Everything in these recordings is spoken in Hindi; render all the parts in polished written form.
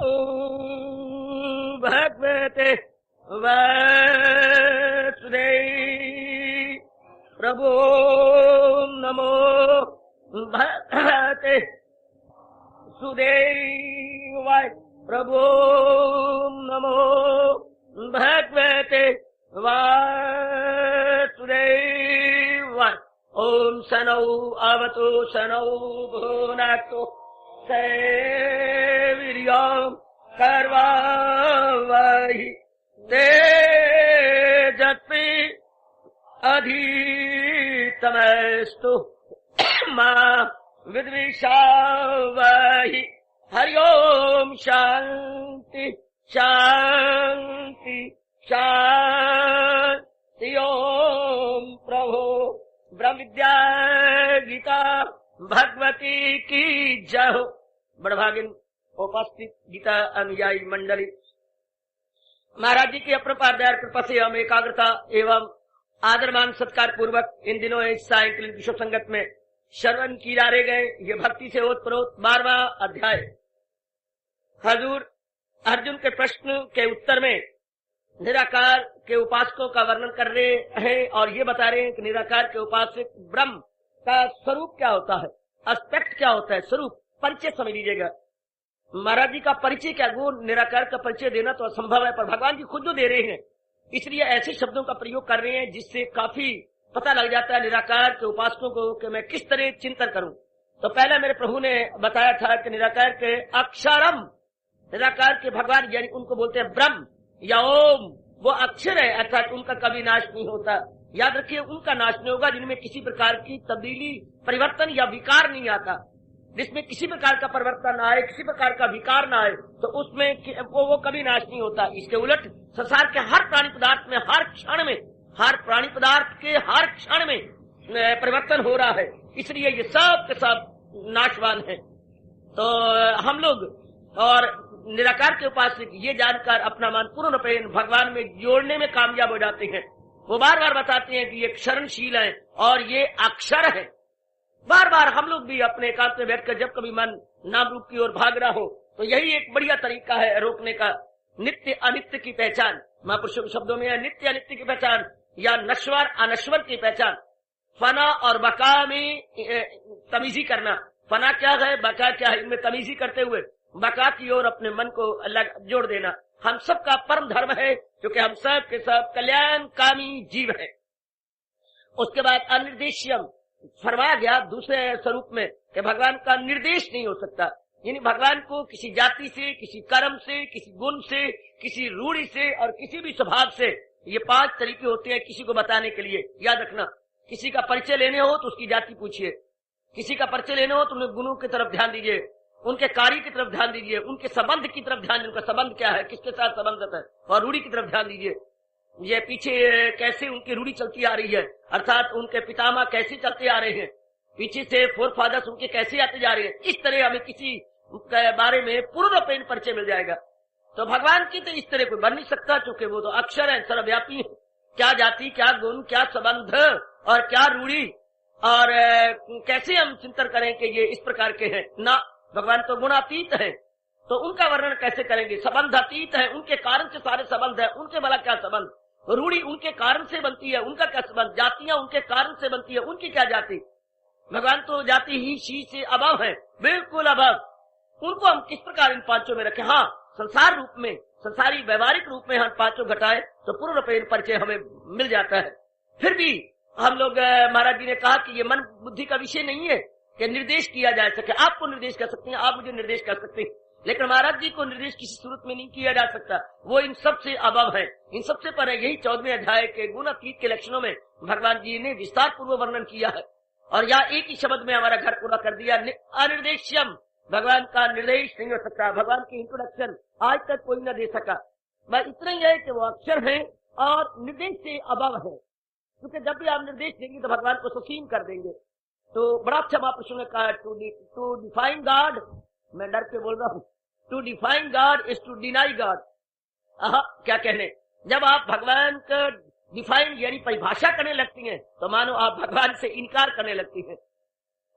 ॐ भगवते वासुदेवाय प्रभो नमो भगवते सुदेवाय प्रभो नमो भगवते वासुदेवाय। ओम शनौ अवतु शनौ भुनक्तु वीर्यं कर्वावहि तेजस्वी अधितमस्तु मा विद्विषावहि। हरि ओम शांति शांति शांति। ओम प्रभो ब्रह्म विद्या गीता भगवती की जय हो। बड़भागिन उपस्थित गीता अनुयायी मंडली, महाराज जी की अपरंपार दया कृपा से हम एकाग्रता एवं आदरमान सत्कार पूर्वक इन दिनों इस सायंकालीन विश्व संगत में श्रवण की जा रहे गए ये भक्ति से ओतप्रोत 12वां अध्याय। हजूर अर्जुन के प्रश्न के उत्तर में निराकार के उपासकों का वर्णन कर रहे हैं और ये बता रहे हैं कि निराकार के उपासक ब्रह्म का स्वरूप क्या होता है, एस्पेक्ट क्या होता है, स्वरूप परिचय समझ लीजिएगा। महाराज जी का परिचय क्या, गुण निराकार का परिचय देना तो असंभव है, पर भगवान जी खुद जो दे रहे हैं इसलिए ऐसे शब्दों का प्रयोग कर रहे हैं जिससे काफी पता लग जाता है निराकार के उपासकों को कि मैं किस तरह चिंतन करूं। तो पहले मेरे प्रभु ने बताया था कि निराकार के अक्षरम, निराकार के भगवान यानी उनको बोलते हैं ब्रह्म या ओम, वो अक्षर है अर्थात उनका कभी नाश नहीं होता। याद रखिए उनका नाश नहीं होगा जिनमें किसी प्रकार की तब्दीली परिवर्तन या विकार नहीं आता। जिसमें किसी प्रकार का परिवर्तन ना आए, किसी प्रकार का विकार ना आए तो उसमें वो कभी नाश नहीं होता। इसके उलट संसार के हर प्राणी पदार्थ में हर क्षण में, हर प्राणी पदार्थ के हर क्षण में परिवर्तन हो रहा है, इसलिए ये सब के सब नाशवान है। तो हम लोग और निराकार के उपासक ये जानकर अपना मन पूर्ण रूपेण भगवान में जोड़ने में कामयाब हो जाते हैं। वो बार बार बताते हैं कि ये क्षरणशील है और ये अक्षर है। बार बार हम लोग भी अपने एकांत में बैठकर जब कभी मन नाम रूप की ओर भाग रहा हो तो यही एक बढ़िया तरीका है रोकने का। नित्य अनित्य की पहचान, महापुरुषों के शब्दों में है नित्य अनित्य की पहचान या नश्वर अनश्वर की पहचान। फना और बका में तमीजी करना, फना क्या है बका क्या है, इनमें तमीजी करते हुए बका की ओर अपने मन को अलग जोड़ देना हम सबका परम धर्म है, क्योंकि हम सब के सब कल्याणकामी जीव है। उसके बाद अनिर्देश्यम फरमाया गया दूसरे स्वरूप में कि भगवान का निर्देश नहीं हो सकता, यानी भगवान को किसी जाति से, किसी कर्म से, किसी गुण से, किसी रूढ़ी से और किसी भी स्वभाव से, ये 5 तरीके होते हैं किसी को बताने के लिए। याद रखना, किसी का परिचय लेने हो तो उसकी जाति पूछिए, किसी का परिचय लेने हो तो उनके गुणों की तरफ ध्यान दीजिए, उनके कार्य की तरफ ध्यान दीजिए, उनके संबंध की तरफ ध्यान दीजिए, उनका संबंध क्या है, किसके साथ संबंध है, और रूढ़ी की तरफ ध्यान दीजिए, ये पीछे कैसे उनकी रूढ़ी चलती आ रही है, अर्थात उनके पितामह कैसे चलते आ रहे हैं, पीछे से फोर फादर्स उनके कैसे आते जा रहे हैं। इस तरह हमें किसी के बारे में पूर्ण रूपेण परिचय मिल जाएगा। तो भगवान की तो इस तरह कोई बन नहीं सकता, क्योंकि वो तो अक्षर है, सर्वव्यापी है। क्या जाति, क्या गुण, क्या संबंध और क्या रूढ़ी और कैसे हम चिंतन करें कि ये इस प्रकार के हैं ना। भगवान तो गुणातीत है, तो उनका वर्णन कैसे करेंगे। संबंध अतीत है, उनके कारण से सारे संबंध है, उनके भला क्या संबंध। रूढ़ी उनके कारण से बनती है, उनका क्या संबंध। जातियां उनके कारण से बनती है, उनकी क्या जाति। भगवान तो जाति ही शी से अभाव है, बिल्कुल अभाव। उनको हम किस प्रकार इन 5 में रखें। हाँ, संसार रूप में, संसारी व्यवहारिक रूप में हम 5 घटाए तो पूर्ण रूपेण परिचय हमें मिल जाता है। फिर भी हम लोग, महाराज जी ने कहा कि ये मन बुद्धि का विषय नहीं है कि निर्देश किया जा सके। आपको निर्देश कर सकते हैं, आप मुझे निर्देश कर सकते हैं, लेकिन महाराज जी को निर्देश किसी सूरत में नहीं किया जा सकता। वो इन सब से अभाव है, इन सबसे पर है। यही 14वें अध्याय के गुणातीत के लक्षणों में भगवान जी ने विस्तार पूर्वक वर्णन किया है। और यहाँ एक ही शब्द में हमारा घर पूरा कर दिया, अनिर्देश्यम। भगवान का निर्देश नहीं हो सकता, भगवान की इंट्रोडक्शन आज तक कोई न दे सका। बस इतना ही है कि वो अक्षर है और निर्देश से अभाव है, क्योंकि जब भी आप निर्देश देंगे तो भगवान को सुसीम कर देंगे। तो बड़ा अच्छा महापुरुषों ने कहा, टू डिफाइन गॉड, मैं डर के बोल रहा हूँ, to define God is to deny God. क्या कहने, जब आप भगवान का डिफाइन यानी परिभाषा करने लगती हैं तो मानो आप भगवान से इनकार करने लगती हैं।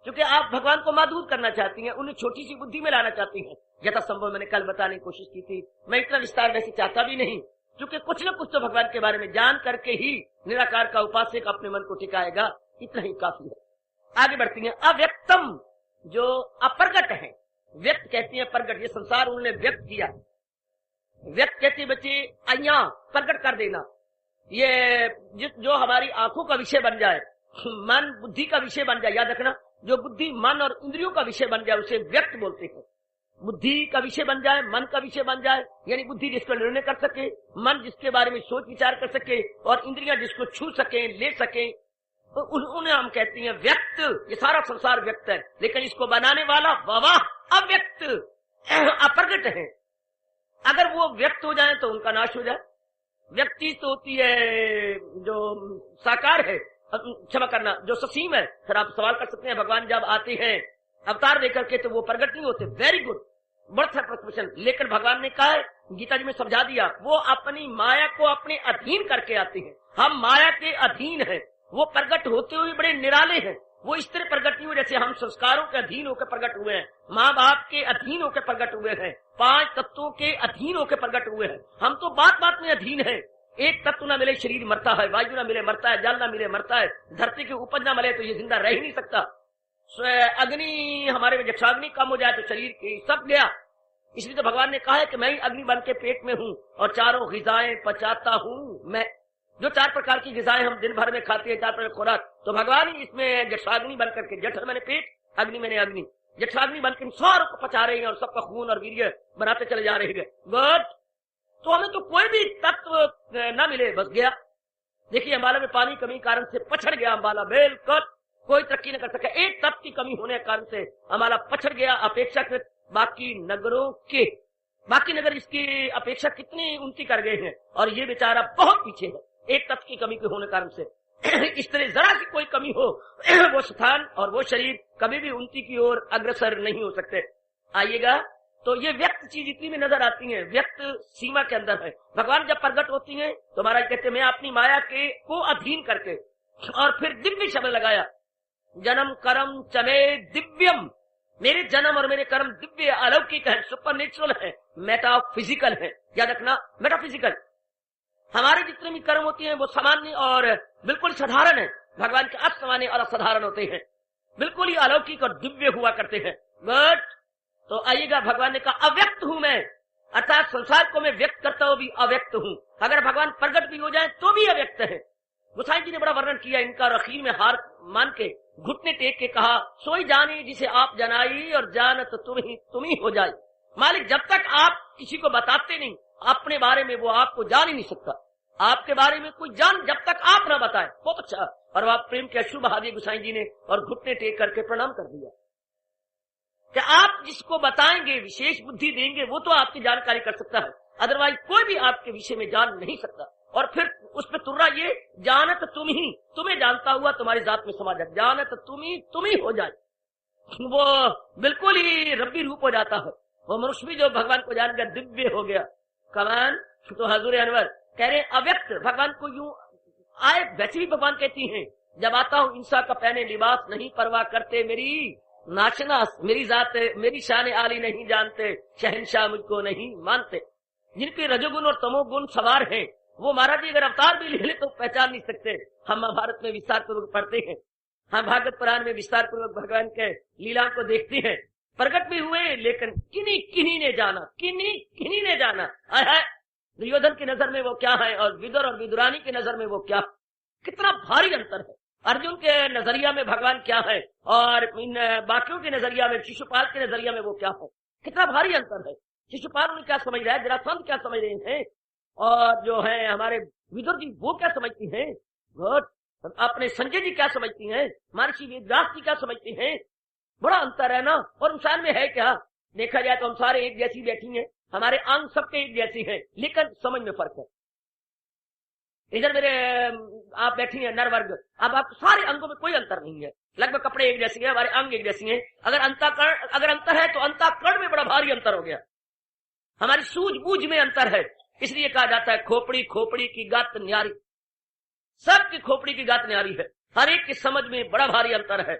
क्योंकि आप भगवान को माधुर करना चाहती हैं, उन्हें छोटी सी बुद्धि में लाना चाहती हैं। यथासंभव मैंने कल बताने की कोशिश की थी, मैं इतना विस्तार वैसे चाहता भी नहीं, क्योंकि कुछ न कुछ तो भगवान के बारे में जान करके ही निराकार का उपासक अपने मन को टिकाएगा, इतना ही काफी है। आगे बढ़ती हैं। अव्यक्तम जो अप्रगट है, व्यक्त कहती है प्रगट, ये संसार उन्होंने व्यक्त किया। व्यक्त कहती बच्चे अया प्रकट कर देना, ये जो हमारी आंखों का विषय बन जाए, मन बुद्धि का विषय बन जाए, याद रखना, जो बुद्धि मन और इंद्रियों का विषय बन जाए उसे व्यक्त बोलते हैं। बुद्धि का विषय बन जाए, मन का विषय बन जाए, यानी बुद्धि जिसको निर्णय कर सके, मन जिसके बारे में सोच विचार कर सके, और इंद्रियां जिसको छू सके, ले सके, तो उन्हें हम कहते हैं व्यक्त। ये सारा संसार व्यक्त है, लेकिन इसको बनाने वाला वाह अव्यक्त अप्रगट है। अगर वो व्यक्त हो जाए तो उनका नाश हो जाए। व्यक्ति तो होती है जो साकार है, क्षमा करना, जो ससीम है। फिर आप सवाल कर सकते हैं भगवान जब आते हैं अवतार लेकर के तो वो प्रकट नहीं होते, वेरी गुड, बड़ा प्रश्न। लेकिन भगवान ने कहा है, गीता जी में समझा दिया, वो अपनी माया को अपने अधीन करके आते हैं। हम माया के अधीन हैं, वो प्रकट होते हुए बड़े निराले हैं। वो इस तरह प्रकट नहीं हुए जैसे हम संस्कारों के अधीन होकर प्रकट हुए हैं, माँ बाप के अधीन होकर प्रकट हुए हैं, 5 तत्वों के अधीन होकर प्रकट हुए हैं। हम तो बात बात में अधीन है। एक तत्व न मिले शरीर मरता है, वायु न मिले मरता है, जल न मिले मरता है, धरती की उपज न मिले तो ये जिंदा रह ही नहीं सकता। अग्नि हमारे में जक्षाग्नि कम हो जाए तो शरीर की सब गया। इसलिए तो भगवान ने कहा है कि मैं ही अग्नि बन के पेट में हूँ और चारों ग़िज़ाएं पचाता हूँ मैं। जो 4 प्रकार की ग़िज़ाएं हम दिन भर में खाते हैं, 4 प्रकार खुराक, तो भगवान ही इसमें जक्षाग्नि बन करके, जठ मैंने पेट, अग्नि मैंने अग्नि, जक्षाग्नि बनकर सारों को पचा रहे हैं और सबका खून और वीर्य बनाते चले जा रहे हैं। गुड। तो हमें तो कोई भी तत्व न मिले, बस गया। देखिए अम्बाला में पानी कमी कारण से पछड़ गया अम्बाला, बिल्कुल कोई तरक्की न कर सका। एक तत्व की कमी होने के कारण से अम्बाला पछड़ गया अपेक्षाकृत बाकी नगरों के। बाकी नगर इसकी अपेक्षा कितनी उन्नति कर गए हैं और ये बेचारा बहुत पीछे है एक तत्व की कमी के होने कारण से। इस तरह जरा सी कोई कमी हो वो स्थान और वो शरीर कभी भी उन्नति की ओर अग्रसर नहीं हो सकते। आइएगा, तो ये व्यक्त चीज इतनी में नजर आती है, व्यक्त सीमा के अंदर है। भगवान जब प्रकट होती हैं तो महाराज कहते हैं मैं अपनी माया के को अधीन करके, और फिर दिव्य शब्द लगाया, जन्म कर्म चमे दिव्यम, मेरे जन्म और मेरे कर्म दिव्य अलौकिक है, सुपर नेचुरल है, मेटाफिजिकल है। याद रखना, मेटाफिजिकल। हमारे जितने भी कर्म होते हैं वो सामान्य और बिल्कुल साधारण है, भगवान के असामान्य और असाधारण होते हैं, बिल्कुल ही अलौकिक और दिव्य हुआ करते हैं। बट तो आइएगा, भगवान ने कहा अव्यक्त हूं मैं, अर्थात संसार को मैं व्यक्त करता हूं भी अव्यक्त हूं। अगर भगवान प्रकट भी हो जाए तो भी अव्यक्त है। गोसाई जी ने बड़ा वर्णन किया इनका, और आखिर में हार मान के घुटने टेक के कहा, सोई जाने जिसे आप जनाई और जानत तुम ही हो जाए। मालिक जब तक आप किसी को बताते नहीं अपने बारे में, वो आपको जान ही नहीं सकता। आपके बारे में कोई जान जब तक आप ना बताए। बहुत अच्छा। और आप प्रेम के अश्रु बहा दिए गोसाई जी ने और घुटने टेक करके प्रणाम कर दिया कि आप जिसको बताएंगे, विशेष बुद्धि देंगे, वो तो आपकी जानकारी कर सकता है, अदरवाइज कोई भी आपके विषय में जान नहीं सकता। और फिर उस पर तुर्रा ये, जानत तुम ही, तुम्हें जानता हुआ तुम्हारी जात में समा जाए, जानत तुम ही हो जाए। वो बिल्कुल ही रब्बी रूप हो जाता है। वो मनुष्य भी जो भगवान को जान गया दिव्य हो गया। कमान तो हजूर अनवर कह रहे अव्यक्त भगवान को यूं आए, वैसे भी भगवान कहती हैं, जब आता हूं इंसा का पहने लिबास, नहीं परवाह करते मेरी नाचनास, मेरी जात मेरी शान आली नहीं जानते, शहनशाह मुझको नहीं मानते। जिनके रजोगुण और तमोगुण सवार हैं वो महाराज जी अगर अवतार भी ले ले तो पहचान नहीं सकते। हम महाभारत में विस्तार पूर्वक पढ़ते हैं, हम भागवत पुराण में विस्तार पूर्वक भगवान के लीला को देखते हैं। प्रकट भी हुए लेकिन किन्हीं ने जाना, किन्हीं ने जाना। दुर्योधन की नजर में वो क्या है और विदुर और विदुरानी की नजर में वो क्या, कितना भारी अंतर है। अर्जुन के नजरिया में भगवान क्या है और इन बाकियों के नजरिया में, शिशुपाल के नजरिया में वो क्या है, कितना भारी अंतर है। शिशुपाल उन्हें क्या समझ रहा है, जरासंध क्या समझ रहे हैं, और जो है हमारे विदुर जी वो क्या समझती हैं, अपने संजय जी क्या समझती हैं, महर्षि वेदव्यास जी क्या समझती हैं। बड़ा अंतर है ना। और इंसान में है क्या, देखा जाए तो हम सारे एक जैसी बैठी हैं, हमारे अंग सबके एक जैसे हैं, लेकिन समझ में फर्क है। इधर मेरे आप बैठी हैं नर वर्ग, अब आप सारे अंगों में कोई अंतर नहीं है, लगभग कपड़े एक जैसे हैं, हमारे अंग एक जैसे हैं। अगर अंतर है तो अंतःकरण में बड़ा भारी अंतर हो गया, हमारी सूझबूझ में अंतर है। इसलिए कहा जाता है खोपड़ी की गात न्यारी, सबकी खोपड़ी की गात न्यारी है, हर एक की समझ में बड़ा भारी अंतर है।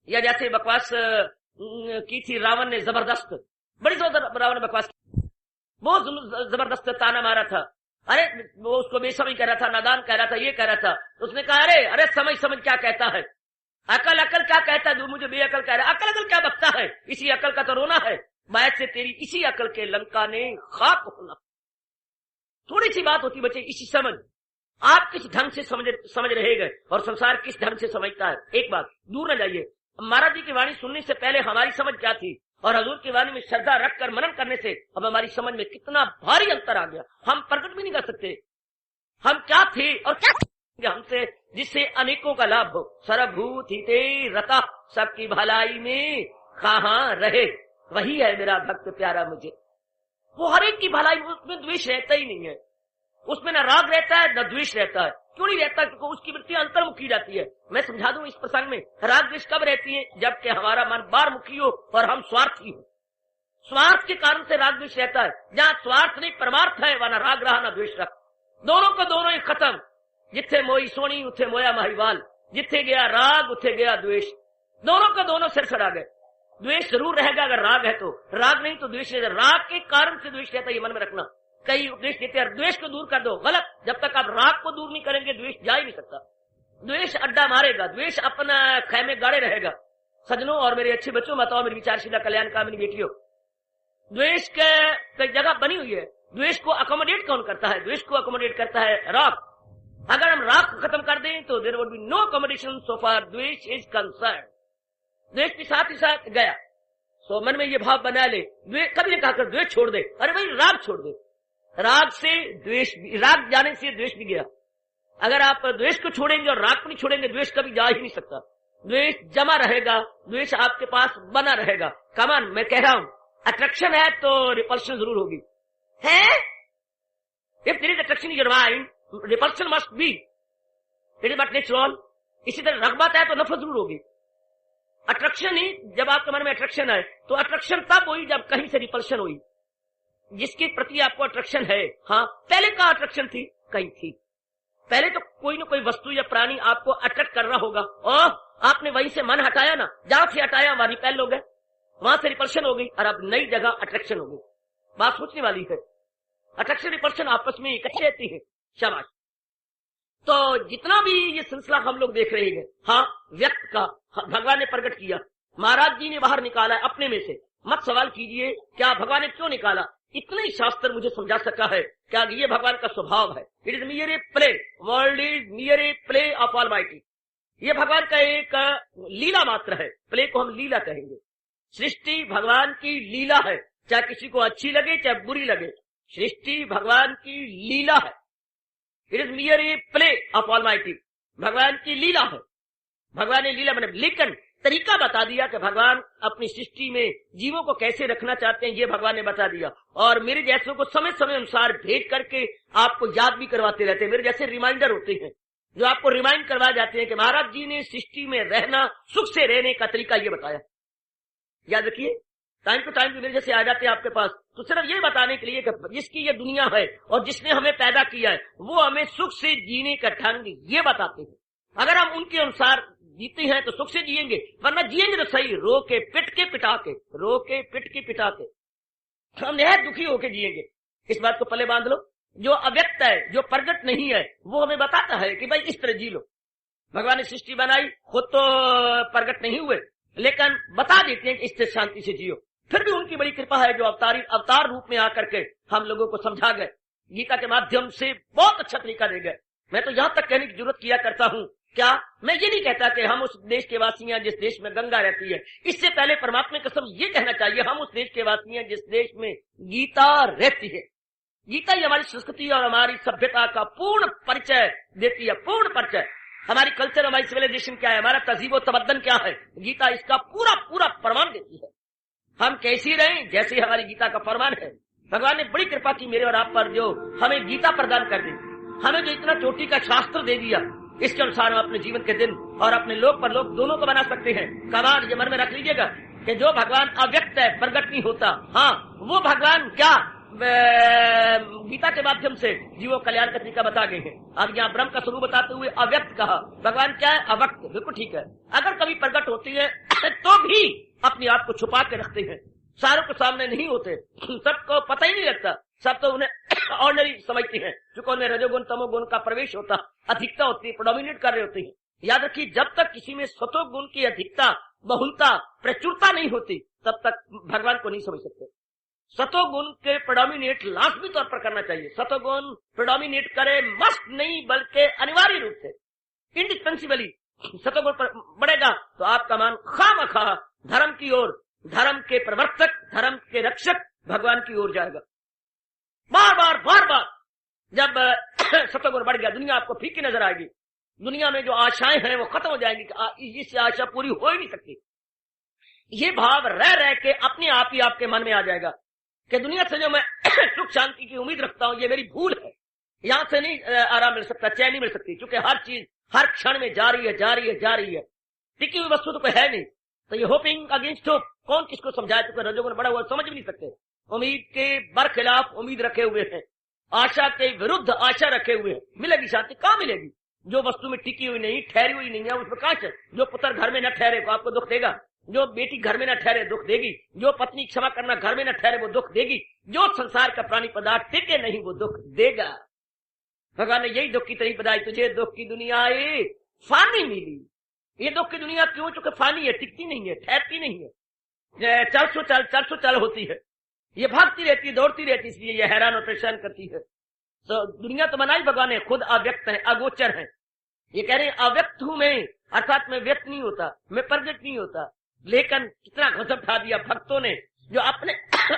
या जैसे बकवास की थी रावण ने, जबरदस्त, बड़ी जोरदार रावण ने बकवास की, बहुत जबरदस्त ताना मारा था। अरे वो उसको बेसमझ कह रहा था, नादान कह रहा था, ये कह रहा था। तो उसने कहा अरे अरे समझ समझ क्या कहता है, अकल अकल क्या कहता है, मुझे बेअकल कह रहा है, अकल अकल क्या बकता है, इसी अकल का तो रोना है, बैत से तेरी इसी अकल के लंका ने खाक होना। थोड़ी सी बात होती बच्चे, इसी समझ, आप किस ढंग से समझ रहे गए और संसार किस ढंग से समझता है। एक बात दूर न जाइए, महाराज जी की वाणी सुनने से पहले हमारी समझ क्या थी और हजूर की वाणी में श्रद्धा रखकर मनन करने से अब हमारी समझ में कितना भारी अंतर आ गया, हम प्रकट भी नहीं कर सकते हम क्या थे और क्या हमसे, जिससे अनेकों का लाभ हो। सर्वभूत हिते रता, सबकी भलाई में कहाँ रहे, वही है मेरा भक्त प्यारा मुझे। वो हर एक की भलाई, उसमें द्वेष रहता ही नहीं है, उसमें न राग रहता है न द्वेष रहता है। क्यों नहीं रहता? क्योंकि उसकी वृत्ति अंतर्मुखी रहती है। मैं समझा दूं इस प्रसंग में, राग द्वेष कब रहती है? जबकि हमारा मन बारमुखी हो और हम स्वार्थी हो। स्वार्थ के कारण से राग द्वेष रहता है। जहां स्वार्थ नहीं परमार्थ है, वहां न राग रहा न द्वेष रहा, दोनों को दोनों ही खत्म। जिथे मोई सोनी उथे मोया महिवाल, जिथे गया राग उथे गया द्वेष, दोनों का दोनों सिर चढ़ा गए। द्वेष जरूर रहेगा अगर राग है तो, राग नहीं तो द्वेष रहेगा। राग के कारण से द्वेष रहता है, ये मन में रखना। कई उपदेश देते हैं द्वेष को दूर कर दो, गलत। जब तक आप राग को दूर नहीं करेंगे द्वेष जा ही नहीं सकता। द्वेष अड्डा मारेगा, द्वेष अपना खैमे गाड़े रहेगा। सजनों और मेरे अच्छे बच्चों, बताओ मेरी विचारशीला कल्याण कामिनी बेटियों, द्वेष के जगह बनी हुई है। द्वेष को अकोमोडेट कौन करता है? द्वेष को अकोमोडेट करता है राग। अगर हम राग को खत्म कर दें तो there would be no accommodation so far द्वेष इज कंसर्न। द्वेष के साथ ही साथ गया, सो मन में ये भाव बना ले, कभी नहीं कहा द्वेष छोड़ दे, अरे भाई राग छोड़ दे। राग से द्वेष, राग जाने से द्वेष भी गया। अगर आप द्वेष को छोड़ेंगे और राग को नहीं छोड़ेंगे, द्वेष कभी जा ही नहीं सकता। द्वेष जमा रहेगा, द्वेष आपके पास बना रहेगा। कमान मैं कह रहा हूं, अट्रैक्शन है तो रिपल्शन जरूर होगी है। If there is attraction in your mind, repulsion must be, it is but natural. इसी तरह रग़बत है तो नफरत जरूर होगी। अट्रैक्शन ही, जब आपके मन में अट्रैक्शन है तो अट्रैक्शन तब हुई जब कहीं से रिपल्शन हुई। जिसके प्रति आपको अट्रैक्शन है, हाँ पहले का अट्रैक्शन थी, कहीं थी पहले तो कोई ना कोई वस्तु या प्राणी आपको अट्रैक्ट कर रहा होगा, और आपने वहीं से मन हटाया ना, जहां से हटाया वहां रिपेल हो गए, वहां से रिपल्शन हो गई और अब नई जगह अट्रैक्शन हो गई। बात सोचने वाली है। अट्रैक्शन रिपल्शन आपस में इकट्ठे रहती है। शाबाश। तो जितना भी ये सिलसिला हम लोग देख रहे हैं, हाँ व्यक्त का भगवान ने प्रकट किया, महाराज जी ने बाहर निकाला है अपने में से। मत सवाल कीजिए क्या भगवान ने क्यों निकाला, इतना ही शास्त्र मुझे समझा सका है क्या ये भगवान का स्वभाव है। It is मियर a play, world is मियर a play of almighty. ये भगवान का एक लीला मात्र है, प्ले को हम लीला कहेंगे। सृष्टि भगवान की लीला है, चाहे किसी को अच्छी लगे चाहे बुरी लगे, सृष्टि भगवान की लीला है। It is मियर a play of almighty, भगवान की लीला है। भगवान ने लीला बने, लेकिन तरीका बता दिया कि भगवान अपनी सृष्टि में जीवों को कैसे रखना चाहते हैं, ये भगवान ने बता दिया। और मेरे जैसों को समय समय अनुसार भेज करके आपको याद भी करवाते रहते हैं। मेरे जैसे रिमाइंडर होते हैं जो आपको रिमाइंड करवा जाते हैं कि महाराज जी ने सृष्टि में रहना, सुख से रहने का तरीका ये बताया। याद रखिए, टाइम टू टाइम मेरे जैसे आ जाते हैं आपके पास, तो सिर्फ ये बताने के लिए कि जिसकी ये दुनिया है और जिसने हमें पैदा किया है, वो हमें सुख से जीने का ढंग ये बताते हैं। अगर हम उनके अनुसार जीते हैं तो सुख से जिएंगे, वरना जिएंगे तो सही रो के पिट के पिटा के, रो के पिट के पिटा के, हम निहायत दुखी होके जिएंगे। इस बात को पले बांध लो। जो अव्यक्त है, जो प्रगट नहीं है, वो हमें बताता है कि भाई इस तरह जी लो। भगवान ने सृष्टि बनाई, खुद तो प्रगट नहीं हुए, लेकिन बता देते हैं कि इस तरह शांति से जियो। फिर भी उनकी बड़ी कृपा है जो अवतार रूप में आकर के हम लोगों को समझा गए, गीता के माध्यम से बहुत अच्छा तरीका दे गए। मैं तो यहां तक कहने की जरूरत किया करता हूं, क्या मैं ये नहीं कहता कि हम उस देश के वासी हैं जिस देश में गंगा रहती है। इससे पहले परमात्मा की कसम ये कहना चाहिए हम उस देश के वासी हैं जिस देश में गीता रहती है। गीता ही हमारी संस्कृति और हमारी सभ्यता का पूर्ण परिचय देती है, पूर्ण परिचय। हमारी कल्चर, हमारी सिविलाइजेशन क्या है, हमारा तहजीब तमद्दन क्या है, गीता इसका पूरा पूरा प्रमाण देती है। हम कैसी रहें जैसे हमारी गीता का फरमान है। भगवान ने बड़ी कृपा की मेरे और आप पर, जो हमें गीता प्रदान कर दी, हमें जो इतना चोटी का शास्त्र दे दिया। इसके अनुसार हम अपने जीवन के दिन और अपने लोक पर लोक दोनों को बना सकते हैं। कमाल ये मन में रख लीजिएगा कि जो भगवान अव्यक्त है, प्रगट नहीं होता, हाँ वो भगवान क्या गीता के माध्यम से जीवों कल्याण का तरीका बता गए हैं। अब यहाँ ब्रह्म का स्वरूप बताते हुए अव्यक्त कहा। भगवान क्या है? अवक्त। बिल्कुल ठीक है। अगर कभी प्रकट होती है तो भी अपने आप को छुपा के रखते हैं, सारों के सामने नहीं होते, सबको पता ही नहीं लगता, सब तो उन्हें ऑर्डिनरी समझते हैं, क्योंकि उन्हें रजोगुण तमोगुण का प्रवेश होता, अधिकता होती है, प्रोडोमिनेट कर रहे होते हैं। याद रखिए, जब तक किसी में सतोगुण की अधिकता, बहुलता, प्रचुरता नहीं होती, तब तक भगवान को नहीं समझ सकते। सतोगुण के प्रोडोमिनेट लाजमी तौर पर करना चाहिए। सतोगुण प्रोडोमिनेट करे मस्ट नहीं, बल्कि अनिवार्य रूप से, इंडिस्पेंसिबली सतोगुण बढ़ेगा तो आपका मन खामखा धर्म की ओर, धर्म के प्रवर्तक, धर्म के रक्षक भगवान की ओर जाएगा। बार बार जब सतोगुण बढ़ गया, दुनिया आपको फीकी नजर आएगी, दुनिया में जो आशाएं हैं वो खत्म हो जाएंगी, इससे आशा पूरी हो ही नहीं सकती। ये भाव रह के अपने आप ही आपके मन में आ जाएगा कि दुनिया से जो मैं सुख शांति की उम्मीद रखता हूं, ये मेरी भूल है, यहां से नहीं आराम मिल सकता, चैन नहीं मिल सकती, क्योंकि हर चीज हर क्षण में जा रही है, टिकी हुई वस्तु तो कोई है नहीं। तो ये होपिंग अगेंस्ट होप, कौन किसको समझाए? क्योंकि रजोगुण बड़ा हुआ समझ भी नहीं सकते। उम्मीद के बरखिलाफ उम्मीद रखे हुए हैं, आशा के विरुद्ध आशा रखे हुए हैं। मिलेगी शांति? कहां मिलेगी? जो वस्तु में टिकी हुई नहीं, ठहरी हुई नहीं है, उसमें कांच है। जो पुत्र घर में न ठहरे तो आपको दुख देगा, जो बेटी घर में न ठहरे दुख देगी, जो पत्नी क्षमा करना घर में न ठहरे वो दुख देगी, जो संसार का प्राणी पदार्थ टिके नहीं वो दुख देगा। भगवान ने यही दुख की तरीफ बताई, तुझे दुख की दुनिया ये फानी मिली। ये दुख की दुनिया क्यों? चूंकि फानी है, टिकती नहीं है, ठहरती नहीं है, चल चल होती है, ये भागती रहती है, दौड़ती रहती है, इसलिए ये हैरान और परेशान करती है। तो दुनिया तो बनाई भगवान ने, खुद अव्यक्त है, अगोचर है। ये कह रहे हैं अव्यक्त हूं मैं, अर्थात मैं व्यक्त नहीं होता, मैं प्रगट नहीं होता। लेकिन कितना गजब उठा दिया भक्तों ने, जो अपने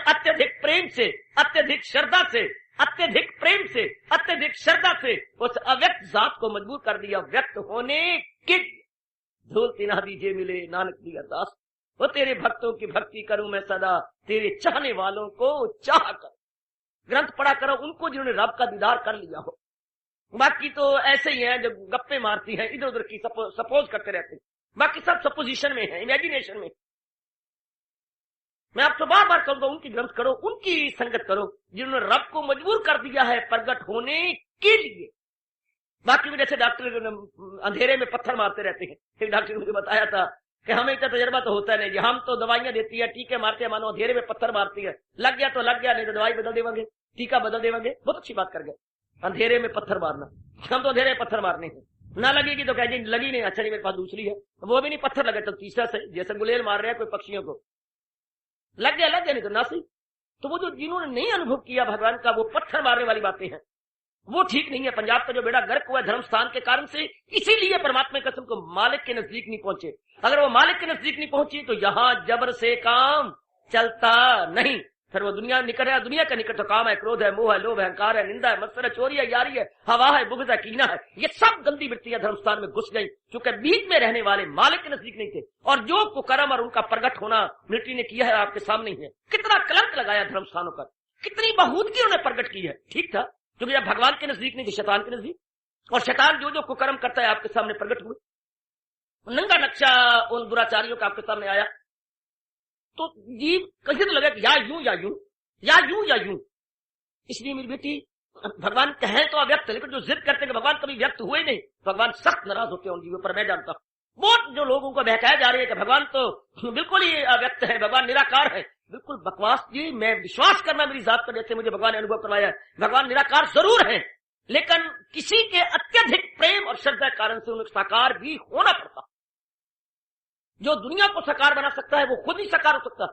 अत्यधिक प्रेम से, अत्यधिक श्रद्धा से, अत्यधिक प्रेम से, अत्यधिक श्रद्धा से उस अव्यक्त जात को मजबूर कर दिया व्यक्त होने के। धूल तिना दीजिए मिले नानक दी अरदास, वो तेरे भक्तों की भक्ति करूं मैं सदा, तेरे चाहने वालों को चाह कर। ग्रंथ पढ़ा करो उनको जिन्होंने रब का दीदार कर लिया हो। बाकी तो ऐसे ही हैं जो गप्पे मारती हैं, इधर उधर की सपोज करते रहते हैं, बाकी सब सपोजिशन में है, इमेजिनेशन में। मैं आपको बार बार कहूंगा, उनकी ग्रंथ करो, उनकी संगत करो जिन्होंने रब को मजबूर कर दिया है प्रगट होने के लिए। बाकी भी जैसे डॉक्टर अंधेरे में पत्थर मारते रहते हैं, एक डॉक्टर ने मुझे बताया था कि हमें इतना तजर्बा तो होता नहीं, हम तो दवाइयां देती है, टीके मारते हैं, मानो अंधेरे में पत्थर मारती है, लग गया तो लग गया, नहीं तो दवाई बदल देवांगे, टीका बदल देवांगे। बहुत अच्छी बात कर गए, अंधेरे में पत्थर मारना, हम तो अंधेरे में पत्थर मारने हैं, ना लगेगी तो कहेगी लगी नहीं, अच्छा नहीं मेरे पास दूसरी है, वो भी नहीं, पत्थर लगे तो तीसरा से, जैसे गुलेल मार रहे हैं कोई पक्षियों को, लग गया नहीं तो ना सही। तो वो जो जिन्होंने नहीं अनुभव किया भगवान का, वो पत्थर मारने वाली बातें हैं, वो ठीक नहीं है। पंजाब का जो बेड़ा गर्क हुआ धर्म स्थान के कारण से, इसीलिए परमात्मा कसम को मालिक के नजदीक नहीं पहुंचे। अगर वो मालिक के नजदीक नहीं पहुंची तो यहां जबर से काम चलता नहीं। फिर वो दुनिया निकट है, दुनिया का निकट तो काम है, क्रोध है, मोह है, लोभ है, अहंकार है, निंदा है, मत्सर है, चोरी है, यारी है, हवा है, बुग़्ज़ है, कीना है, ये सब गंदी वृत्तियां धर्मस्थान में घुस गई, क्योंकि बीच में रहने वाले मालिक के नजदीक नहीं थे। और जो कुकर्म और उनका प्रगट होना मिलिट्री ने किया है आपके सामने ही है। कितना कलंक लगाया धर्मस्थानों पर, कितनी बहुतगी उन्होंने प्रगट की है। ठीक था, क्योंकि जब भगवान के नजदीक नहीं थे, शैतान के नजदीक, और शैतान जो जो कुकर्म करता है आपके सामने प्रगट हुए। नंगा नक्शा उन दुराचारियों का आपके सामने आया तो जीव कैसे तो लगा कि या यूं या यूं या यूं या यूं। इसलिए मेरी बेटी, भगवान कहें तो अव्यक्त, लेकिन जो जिद करते हैं कि भगवान कभी व्यक्त हुए नहीं, भगवान सख्त नाराज होते हैं उन जीवों पर। मैं जानता हूं बहुत जो लोगों को बहकाया जा रही है कि भगवान तो बिल्कुल ही अव्यक्त है, भगवान निराकार है, बिल्कुल बकवास जी। मैं विश्वास करना मेरी जात पर, जैसे मुझे भगवान ने अनुभव करवाया, भगवान निराकार जरूर है, लेकिन किसी के अत्यधिक प्रेम और श्रद्धा के कारण से उन्हें साकार भी होना पड़ता। जो दुनिया को साकार बना सकता है वो खुद ही साकार हो सकता है,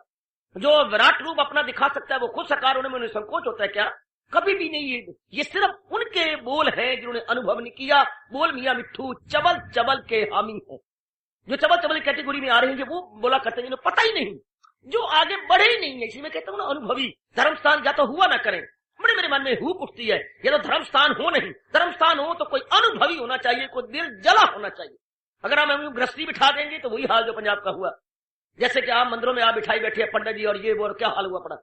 जो विराट रूप अपना दिखा सकता है वो खुद साकार होने में उन्हें संकोच होता है क्या? कभी भी नहीं। ये सिर्फ उनके बोल हैं जिन्होंने अनुभव नहीं किया। बोल मियां मिट्ठू चबल चबल के हामी है, जो चबल चबल कैटेगरी में आ रहे हैं, वो बोला करते हैं जिन्हें पता ही नहीं, जो आगे बढ़े ही नहीं है। इसलिए मैं कहता हूँ ना, अनुभवी धर्मस्थान या तो हुआ ना करें। बड़े मेरे मन में हुक उठती है, या तो धर्मस्थान हो, नहीं धर्मस्थान हो तो कोई अनुभवी होना चाहिए, कोई दिल जला होना चाहिए। अगर हम गृहस्थी बिठा देंगे तो वही हाल जो पंजाब का हुआ। जैसे कि आप मंदिरों में आप बिठाई बैठे हैं पंडित जी और ये वो, और क्या हाल हुआ पड़ा,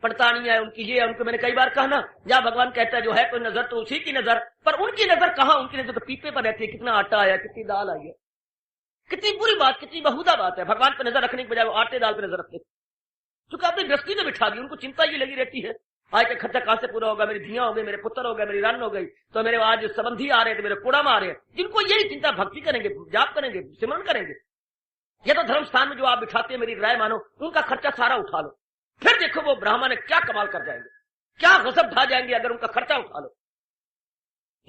पढ़ता नहीं है उनकी ये, उनको मैंने कई बार कहा ना, जहाँ भगवान कहता है जो है कोई नजर तो उसी की नजर, पर उनकी नजर कहाँ? उनकी नजर तो पीपे पर रहती है, कितना आटा आया, कितनी दाल आई है। कितनी बुरी बात, कितनी बहुदा बात है। भगवान पर नजर रखने के बजाय वो आटे दाल पर नजर रखते। क्योंकि आपने गृहस्थी में बिठा दी, उनको चिंता ये लगी रहती है आज का खर्चा कहां से पूरा होगा, मेरी धियां हो गई, मेरे पुत्र हो गए, मेरी रन हो गई, तो मेरे आज संबंधी आ रहे थे, मेरे कुड़म आ रहे हैं, जिनको यही चिंता, भक्ति करेंगे, जाप करेंगे, सिमरन करेंगे। या तो धर्म स्थान में जो आप बिठाते हैं, मेरी राय मानो, उनका खर्चा सारा उठा लो, फिर देखो वो ब्राह्मण क्या कमाल कर जाएंगे, क्या गजब ढा जाएंगे अगर उनका खर्चा उठा लो।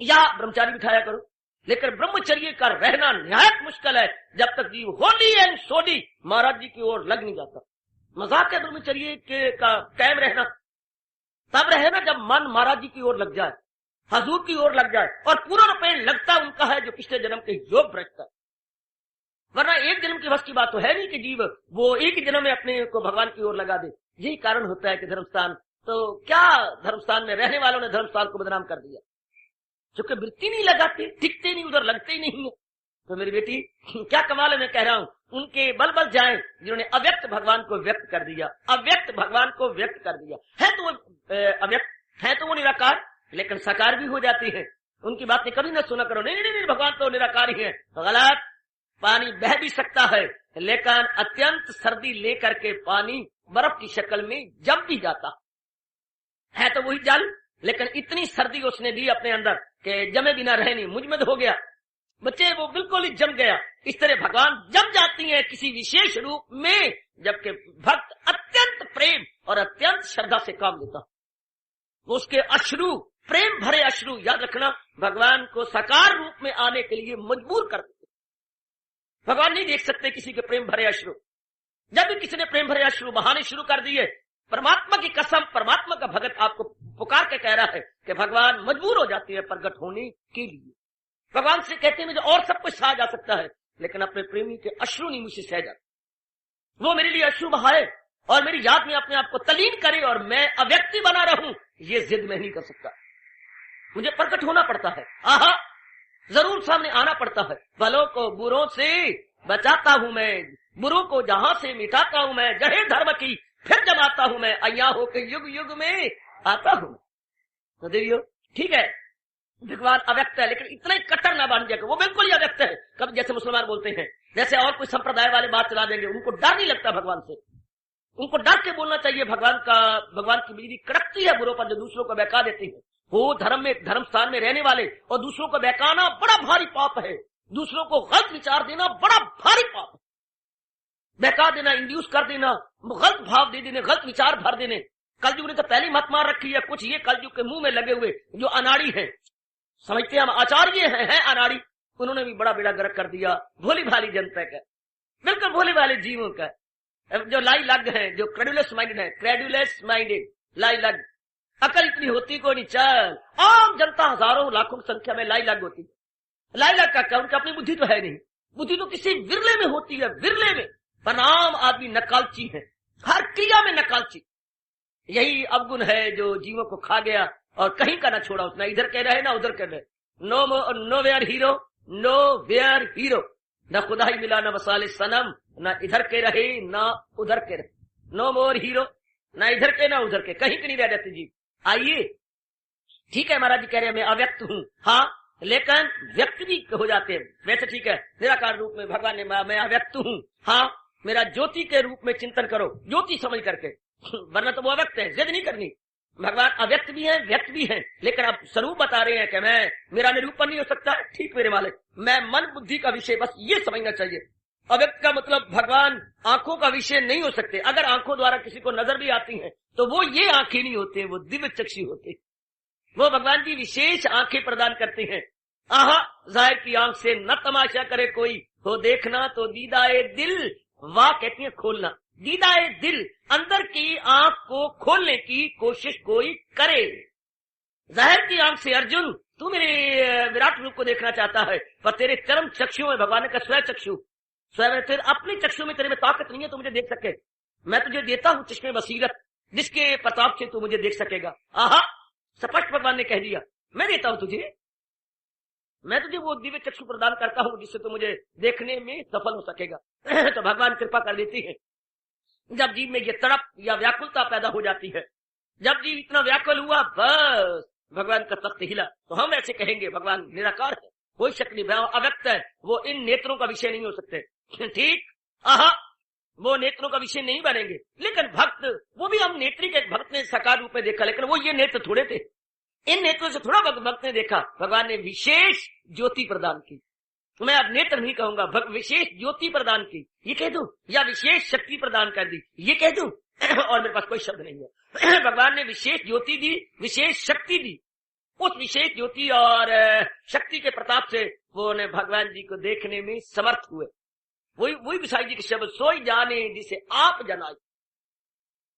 या ब्रह्मचारी बिठाया करो, लेकिन ब्रह्मचर्य का रहना निहायत मुश्किल है जब तक जीव होली एंड सोडी महाराज जी की ओर लग नहीं जाता। मजाक है ब्रह्मचर्य के का कायम रहना, तब रहे ना जब मन महाराज जी की ओर लग जाए, हजूर की ओर लग जाए, और पूरा रूपेण लगता उनका है जो पिछले जन्म के योग भ्रष्ट है। वरना एक जन्म की बस की बात तो है नहीं कि जीव वो एक ही जन्म में अपने को भगवान की ओर लगा दे। यही कारण होता है कि धर्मस्थान, तो क्या धर्मस्थान में रहने वालों ने धर्मस्थान को बदनाम कर दिया, क्योंकि वृत्ति नहीं लगाते, टिकते नहीं, उधर लगते ही नहीं है। तो मेरी बेटी क्या कमाल है, मैं कह रहा हूं, उनके बल बल जाए जिन्होंने अव्यक्त भगवान को व्यक्त कर दिया, अव्यक्त भगवान को व्यक्त कर दिया है। तो वो अव्यक्त है, तो वो निराकार, लेकिन साकार भी हो जाती है। उनकी बातें कभी न सुना करो, नहीं नहीं नहीं भगवान तो निराकार ही है, तो गलत। पानी बह भी सकता है, लेकिन अत्यंत सर्दी लेकर के पानी बर्फ की शक्ल में जम भी जाता है, तो वही जल, लेकिन इतनी सर्दी उसने दी अपने अंदर कि जमे बिना रह नहीं, मुझ में हो गया बच्चे, वो बिल्कुल ही जम गया। इस तरह भगवान जम जाती है किसी विशेष रूप में, जबकि भक्त अत्यंत प्रेम और अत्यंत श्रद्धा से काम लेता, वो उसके अश्रु, प्रेम भरे अश्रु, याद रखना, भगवान को साकार रूप में आने के लिए मजबूर कर देते। भगवान नहीं देख सकते किसी के प्रेम भरे अश्रु। जब भी किसी ने प्रेम भरे अश्रु बहाने शुरू कर दिए, परमात्मा की कसम, परमात्मा का भगत आपको पुकार के कह रहा है कि भगवान मजबूर हो जाती है प्रकट होने के लिए। भगवान से कहते हैं मुझे और सब कुछ सहा जा सकता है, लेकिन अपने प्रेमी के अश्रु नहीं मुझसे सह जाते। वो मेरे लिए अश्रु बहाए और मेरी याद में अपने आप को तलीन करे और मैं अव्यक्ति बना रहूं, ये जिद मैं नहीं कर सकता। मुझे प्रकट होना पड़ता है, आहा, जरूर सामने आना पड़ता है। भलों को बुरों से बचाता हूं मैं, बुरों को जहां से मिटाता हूं मैं, जहे धर्म की फिर जमाता हूं मैं, अय्या होकर युग युग में आता हूं। तो देखियो, ठीक है, भगवान अव्यक्त है, लेकिन इतना ही कट्टर ना बन जाएगा, वो बिल्कुल ही अव्यक्त है। कब जैसे मुसलमान बोलते हैं, जैसे और कोई संप्रदाय वाले बात चला देंगे, उनको डर नहीं लगता भगवान से, उनको डर के बोलना चाहिए। भगवान की बिजली कड़कती है बुरों पर जो दूसरों को बहका देती है। वो धर्म स्थान में रहने वाले और दूसरों को बहकाना बड़ा भारी पाप है, दूसरों को गलत विचार देना बड़ा भारी पाप है। बहका देना, इंड्यूस कर देना, गलत भाव दे देने, गलत विचार भर देने। कलयुग ने तो पहली मत मार रखी है। कुछ ये कलयुग के मुंह में लगे हुए जो अनाड़ी है, समझते हम आचार्य हैं अनाड़ी, उन्होंने भी बड़ा बेड़ा गर्क कर दिया भोली भाली जनता का, बिल्कुल भोले वाले जीवों का, जो लाई लग है, जो क्रेडुलस माइंडेड है, क्रेडुलस माइंडेड, लाई लग। अकल इतनी होती को नहीं, चल आम जनता हजारों लाखों की संख्या में लाई लग होती। लाई लग का क्या, उनकी अपनी बुद्धि तो है नहीं, बुद्धि तो किसी विरले में होती है, विरले में। बनाम आदमी नकालची है, हर क्रिया में नकालची। यही अवगुण है जो जीवों को खा गया और कहीं का ना छोड़ा, उसने इधर कह रहे ना उधर कह रहे। Nowhere hero, nowhere hero, न खुदा ही मिला न मसाले सनम, न इधर के रहे न उधर के रहे। नो मोर हीरो, न इधर के न उधर के, कहीं के नहीं रह जाते जी। आइए, ठीक है, महाराज जी कह रहे हैं मैं अव्यक्त हूँ, हाँ, लेकिन व्यक्त भी हो जाते हैं। वैसे ठीक है, निराकार रूप में भगवान ने मैं अव्यक्त हूँ, हाँ, मेरा ज्योति के रूप में चिंतन करो, ज्योति समझ करके, वरना तो वो अव्यक्त है, जिद नहीं करनी। भगवान अव्यक्त भी है, व्यक्त भी है, लेकिन आप स्वरूप बता रहे हैं कि मेरा निरूपण नहीं हो सकता। ठीक मेरे मालिक, मैं मन बुद्धि का विषय, बस ये समझना चाहिए। अव्यक्त का मतलब भगवान आंखों का विषय नहीं हो सकते। अगर आंखों द्वारा किसी को नजर भी आती है तो वो ये आंखें नहीं होते, वो दिव्य चक्षु होते। वो भगवान जी विशेष आंखें प्रदान करते हैं। आहा, जाहिर की आंख से न तमाशा करे कोई, हो देखना तो दीदाए दिल, वाह कहती है खोलना। दीदाए दिल, अंदर की आंख को खोलने की कोशिश कोई करे। जाहिर की आंख से अर्जुन तू मेरे विराट रूप को देखना चाहता है, पर तेरे चरम चक्षु में, भगवान का स्वयं चक्षु, स्वयं तेरे अपने चक्षु में तेरे में ताकत नहीं है तो मुझे देख सके। मैं तुझे देता हूं चश्मे बसीरत, जिसके प्रताप से तू मुझे देख सकेगा। आहा, स्पष्ट भगवान ने कह दिया, मैं देता हूं तुझे, मैं तुझे वो दिव्य चक्षु प्रदान करता हूं जिससे तू मुझे देखने में सफल हो सकेगा। तो भगवान कृपा कर देती है। जब जीव में ये तड़प या व्याकुलता पैदा हो जाती है, जब जीव इतना व्याकुल हुआ, बस भगवान का तख्त हिला, तो हम ऐसे कहेंगे भगवान निराकार है, कोई शक नहीं, अव्यक्त है, वो इन नेत्रों का विषय नहीं हो सकते। ठीक, आहा, वो नेत्रों का विषय नहीं बनेंगे। लेकिन भक्त, वो भी हम नेत्री के भक्त ने साकार रूप में देखा, लेकिन वो ये नेत्र थोड़े थे। इन नेत्रों से थोड़ा भक्त ने देखा, भगवान ने विशेष ज्योति प्रदान की। मैं अब नेत्र नहीं कहूंगा, विशेष ज्योति प्रदान की ये कह दूं, या विशेष शक्ति प्रदान कर दी ये कह दूं, और मेरे पास कोई शब्द नहीं है। भगवान ने विशेष ज्योति दी, विशेष शक्ति दी। उस विशेष ज्योति और शक्ति के प्रताप से वो ने भगवान जी को देखने में समर्थ हुए। वही विशाई जी के शब्द, सोई जाने जिसे आप जनाई,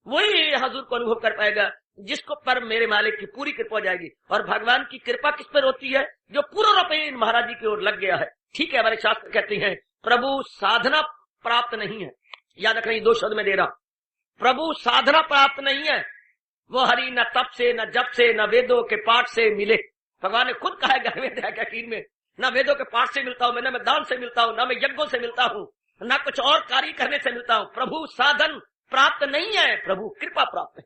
वही हजूर को अनुभव कर पाएगा जिसको पर मेरे मालिक की पूरी कृपा हो जाएगी। और भगवान की कृपा किस पर होती है? जो पूरा रूप महाराज जी की ओर लग गया है। ठीक है, हमारे शास्त्र कहते हैं प्रभु साधना प्राप्त नहीं है। याद रखना, 2 शब्द में दे रहा, प्रभु साधना प्राप्त नहीं है। वो हरि न तप से, न जप से, न वेदों के पाठ से मिले। भगवान ने खुद कहा है में, न वेदों के पाठ से मिलता हूं मैं, न मैं दान से मिलता हूं, न मैं यज्ञों से मिलता हूं, न कुछ और कार्य करने से मिलता हूं। प्रभु साधन प्राप्त नहीं है, प्रभु कृपा प्राप्त है।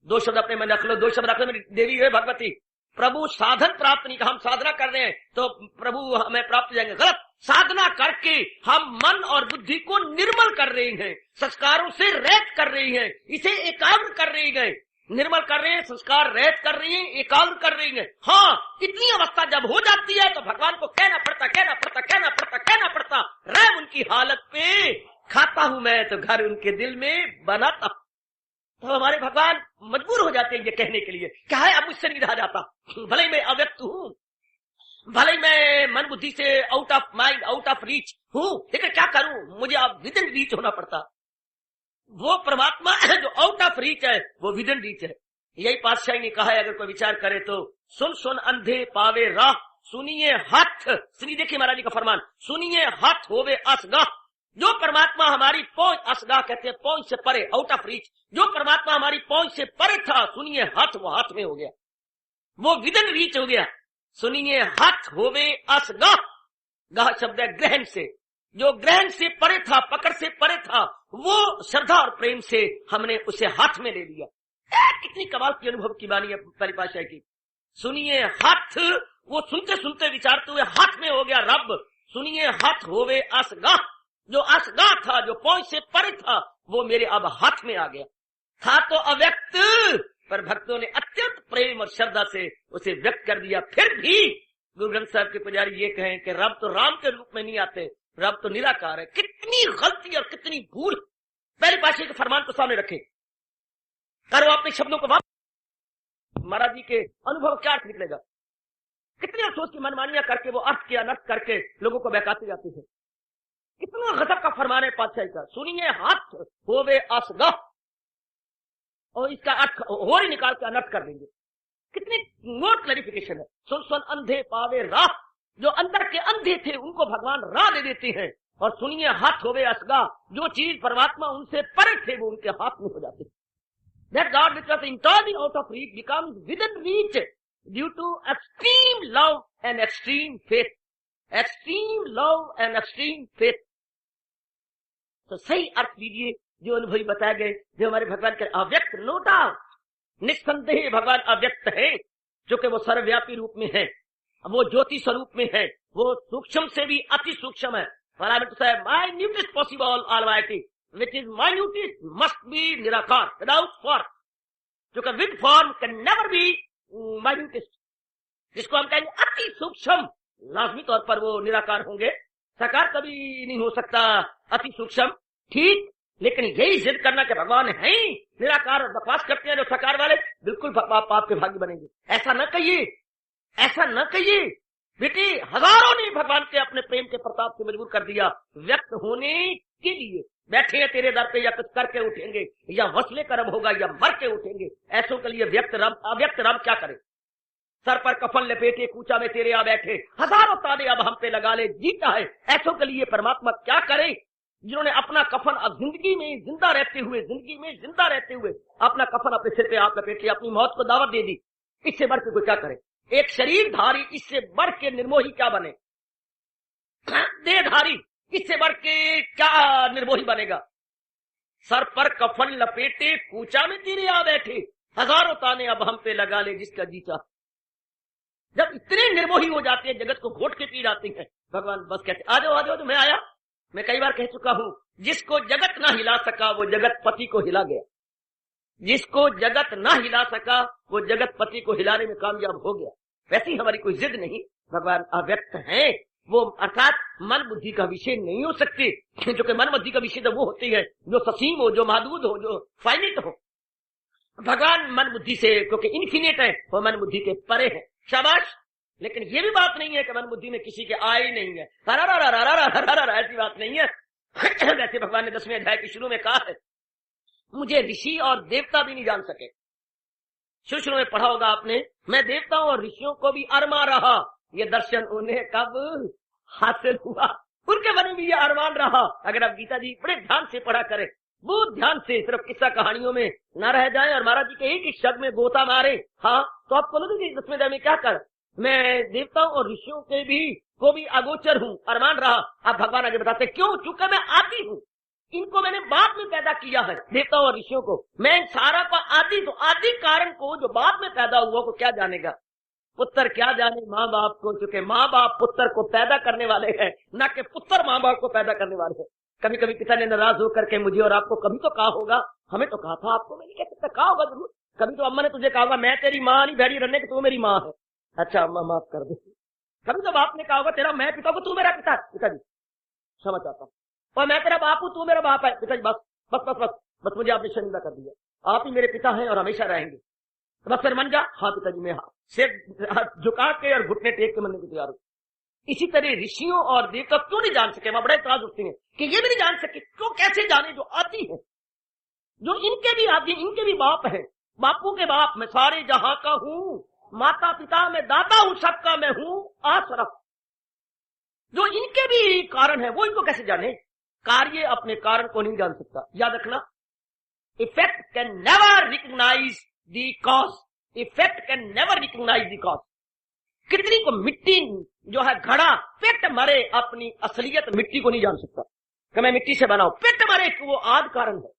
2 शब्द अपने मन रख लो, 2 शब्द रख लो, देवी है भगवती। प्रभु साधन प्राप्त नहीं, हम साधना कर रहे हैं तो प्रभु हमें प्राप्त हो जाएंगे। गलत। साधना करके हम मन और बुद्धि को निर्मल कर रहे हैं, संस्कारों से रहित कर रहे हैं, इसे एकाग्र कर रहे हैं, निर्मल कर रहे हैं, संस्कार रहित कर रहे हैं, एकाग्र कर रहे हैं। हाँ, इतनी अवस्था जब हो जाती है तो भगवान को कहना पड़ता रैम उनकी हालत पे खाता हूं मैं तो घर उनके दिल में बनाता। तो हमारे भगवान मजबूर हो जाते हैं ये कहने के लिए, क्या है अब मुझसे नहीं रहा जाता, भले ही मैं अव्यक्त हूं, भले ही मैं मन बुद्धि से out of mind, out of reach हूं, लेकिन क्या करूं, मुझे अब विद इन रीच होना पड़ता। वो परमात्मा जो आउट ऑफ रीच है वो विद इन रीच है। यही पातशाही ने कहा है, अगर कोई विचार करे तो, सुन सुन अंधे पावे राह, सुनिए हाथ, सुनिए, देखिए महाराज जी का फरमान, सुनिए हाथ होवे असगाह। जो परमात्मा हमारी पहुंच, असगाह कहते हैं पहुंच से परे, आउट ऑफ रीच, जो परमात्मा हमारी पहुंच से परे था, सुनिए हाथ, वो हाथ में हो गया, वो विद इन रीच हो गया। सुनिए हाथ होवे असगाह, गाह शब्द है ग्रहण से, जो ग्रहण से परे था, पकड़ से परे था, वो श्रद्धा और प्रेम से हमने उसे हाथ में ले लिया। कितनी कमाल की अनुभव की बानी है परिभाषा की। सुनिए हाथ, वो सुनते सुनते विचारते हुए हाथ में हो गया रब। सुनिए हाथ होवे असगाह, जो असगाह था, जो पहुंच से परे था, वो मेरे अब हाथ में आ गया। था तो अव्यक्त, पर भक्तों ने अत्यंत प्रेम और श्रद्धा से उसे व्यक्त कर दिया। फिर भी गुरु ग्रंथ साहब के पुजारी ये कहें कि रब तो राम के रूप में नहीं आते, रब तो निराकार है। कितनी गलती और कितनी भूल। पहले पातशाही के फरमान को सामने रखें, करो अपने शब्दों को वापस। महाराज जी के अनुभव क्या अर्थ निकलेगा। कितनी अफसोस की मनमानियां करके वो अर्थ के अनर्थ करके लोगों को बहकाते जाते थे। कितना गजब का फरमान है पातशाही का। सुनिए हाथ होवे असगाह, और इसका अर्थ और ही निकाल के अनर्थ कर देंगे। कितनी मोर क्लैरिफिकेशन है। सुन सुन अंधे पावे राह, जो अंदर के अंधे थे उनको भगवान राह दे देते हैं। और सुनिए हाथ होवे असगाह, जो चीज परमात्मा उनसे परे थे वो उनके हाथ में हो जाते। That God which was entirely out of reach becomes within reach due to extreme love and extreme faith. Extreme love and extreme faith. तो सही अर्थ दीजिए जो अनुभवी बताए गए, जो हमारे भगवान के अव्यक्त, नो डाउट, निस्संदेह भगवान अव्यक्त है, जो कि वो सर्वव्यापी रूप में है, वो ज्योति स्वरूप में है, वो सूक्ष्म से भी अति सूक्ष्म है। minutest possible almighty, which is minutest must be निराकार, without form, जो कि with form can never be minutest, जिसको हम कहेंगे अति सूक्ष्म, लाजमी तौर पर वो निराकार होंगे। साकार कभी नहीं हो सकता अति सूक्ष्म, ठीक, लेकिन यही जिद करना कि भगवान है ही निराकार और बकवास करते हैं जो साकार वाले, बिल्कुल पाप के भागी बनेंगे। ऐसा न कहिए, ऐसा न कहिए बेटे। हजारों ने भगवान के अपने प्रेम के प्रताप से मजबूर कर दिया व्यक्त होने के लिए। बैठे हैं तेरे दर पे, या कुछ करके उठेंगे, या हौसले कर्म होगा, या मर के उठेंगे। ऐसों के लिए व्यक्त रब, अव्यक्त रब क्या करे। सर पर कफन लपेटे कूचा में तेरे आ बैठे, हजारों ताने अब हम पे लगा ले, जीता है। ऐसों के लिए परमात्मा क्या करे, जिन्होंने अपना कफन अब जिंदगी में जिंदा रहते हुए अपना कफन अपने सिर पे आप लपेट लिया, अपनी मौत को दावत दे दी। इससे बढ़ के कोई क्या करे। एक शरीरधारी इससे बढ़ के निर्मोही क्या बने, देहधारी इससे बढ़ के क्या निर्मोही बनेगा। सर पर कफन लपेटे कूचा में तेरे आ बैठे, हजारों ताने अब हम पे लगा ले जिसका जीता। जब इतने निर्मोही हो जाते हैं, जगत को घोट के पी जाते हैं, भगवान बस कहते आ जाओ मैं आया, मैं कई बार कह चुका हूं, जिसको जगत ना हिला सका वो जगत पति को हिला गया। जिसको जगत ना हिला सका वो जगत पति को हिलाने में कामयाब हो गया। वैसी हमारी कोई जिद नहीं, भगवान अव्यक्त हैं, वो अर्थात मन बुद्धि का विषय नहीं हो सकते, जो कि मन बुद्धि का विषय तो वो होती है जो ससीम हो, जो महदूद हो, जो फाइनिट हो। भगवान मन बुद्धि से क्योंकि इन्फिनिट है, वो मन बुद्धि के परे है। शाबाश। लेकिन ये भी बात नहीं है कि मन बुद्धि में किसी के आए नहीं है, ऐसी बात नहीं है। वैसे भगवान ने 10वें अध्याय के शुरू में कहा है, मुझे ऋषि और देवता भी नहीं जान सके। शुरू में पढ़ा होगा आपने, मैं देवताओं और ऋषियों को भी अरमा रहा। ये दर्शन उन्हें कब हासिल हुआ? उनके मन में भी ये अरमान रहा। अगर आप गीता जी बड़े ध्यान से पढ़ा करें, बहुत ध्यान से, सिर्फ किस्सा कहानियों में न रह जाए और महाराज जी के एक एक शब्द में गोता मारे, हाँ, तो आप बोलोगे 10वें अध्याय में क्या कर, मैं देवताओं और ऋषियों के भी को भी अगोचर हूँ, अरमान रहा। अब भगवान आगे बताते क्यों? चूंकि मैं आदि हूँ, इनको मैंने बाद में पैदा किया है, देवताओं और ऋषियों को। मैं सारा का आदि, तो आदि कारण को जो बाद में पैदा हुआ को क्या जानेगा? पुत्र क्या जाने माँ बाप को, चूंकि माँ बाप पुत्र को पैदा करने वाले हैं, न कि पुत्र माँ बाप को पैदा करने वाले हैं। कभी कभी पिता ने नाराज होकर के मुझे और आपको कभी तो कहा होगा, हमें तो कहा था, आपको मैं नहीं कह सकता, कहा होगा जरूर। कभी तो अम्मा ने तुझे कहा होगा, मैं तेरी माँ नहीं भैरी रखने की, तू मेरी माँ है। अच्छा अम्मा माफ कर दे। कभी तो बाप ने कहा होगा, तेरा मैं पिता को, तू मेरा पिता। पिताजी समझ आता हूँ, और मैं तेरा बाप हूँ, तू मेरा बाप है। पिताजी बस बस बस बस बस मुझे आपने शर्मिंदा कर दिया, आप ही मेरे पिता हैं और हमेशा रहेंगे, बस फिर मन जा। हाँ पिताजी, मैं हाँ सिर झुका के और घुटने टेक के मनने को तैयार हूँ। इसी तरह ऋषियों और देवता क्यों नहीं जान सके? वहां बड़े इतराज उठते हैं कि ये भी नहीं जान सके, क्यों? कैसे जाने? जो आदि है, जो इनके भी आदि, इनके भी बाप है, बापू के बाप, मैं सारे जहां का हूँ, माता पिता में दाता हूँ, सबका मैं हूँ आसरफ। जो इनके भी कारण है वो इनको कैसे जाने? कार्य अपने कारण को नहीं जान सकता। याद रखना, effect can never recognise the cause. Effect can never recognise the cause. कितनी को मिट्टी जो है घड़ा पेट मरे, अपनी असलियत मिट्टी को नहीं जान सकता कि मैं मिट्टी से बना हूं। पेट मरे कि वो आदि कारण है।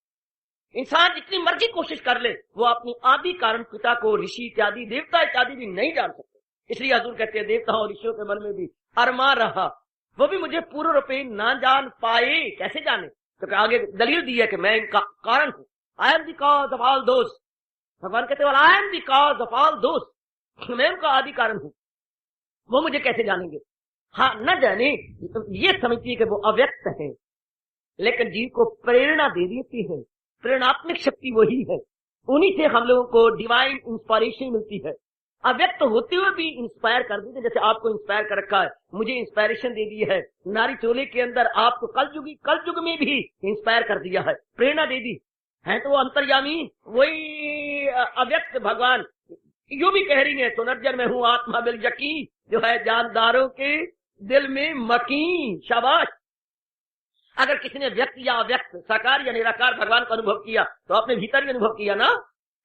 इंसान जितनी मर्जी कोशिश कर ले, वो अपनी आदि कारण पिता को, ऋषि इत्यादि, देवता इत्यादि भी नहीं जान सकते। इसलिए हजूर कहते हैं, देवताओं और ऋषियों के मन में भी अरमा रहा, वो भी मुझे पूर्ण रूपे ना जान पाए। कैसे जाने? तो आगे दलील दी है कि मैं इनका कारण हूं। I am the cause of all दोष। भगवान कहते हैं, I am the cause of all दोष, मैं उनका आदि कारण हूं। वो मुझे कैसे जानेंगे? हाँ, न जाने ये समझिए कि वो अव्यक्त है, लेकिन जीव को प्रेरणा दे देती है। प्रेरणात्मक शक्ति वही है, उन्हीं से हम लोगों को डिवाइन इंस्पायरेशन मिलती है। अव्यक्त होते हुए भी इंस्पायर कर देते, जैसे आपको इंस्पायर कर रखा है, मुझे इंस्पायरेशन दे दी है। नारी चोले के अंदर आपको कलयुग में भी इंस्पायर कर दिया है, प्रेरणा दे दी है। तो वो अंतर्यामी वही अव्यक्त भगवान यूं भी कह रही है, सुनर्जन में हूँ आत्मा बिल यकीन, जो है जानदारों के दिल में मकीन। शाबाश। अगर किसी ने व्यक्त या अव्यक्त, साकार या निराकार भगवान को अनुभव किया, तो आपने भीतर भी अनुभव किया ना।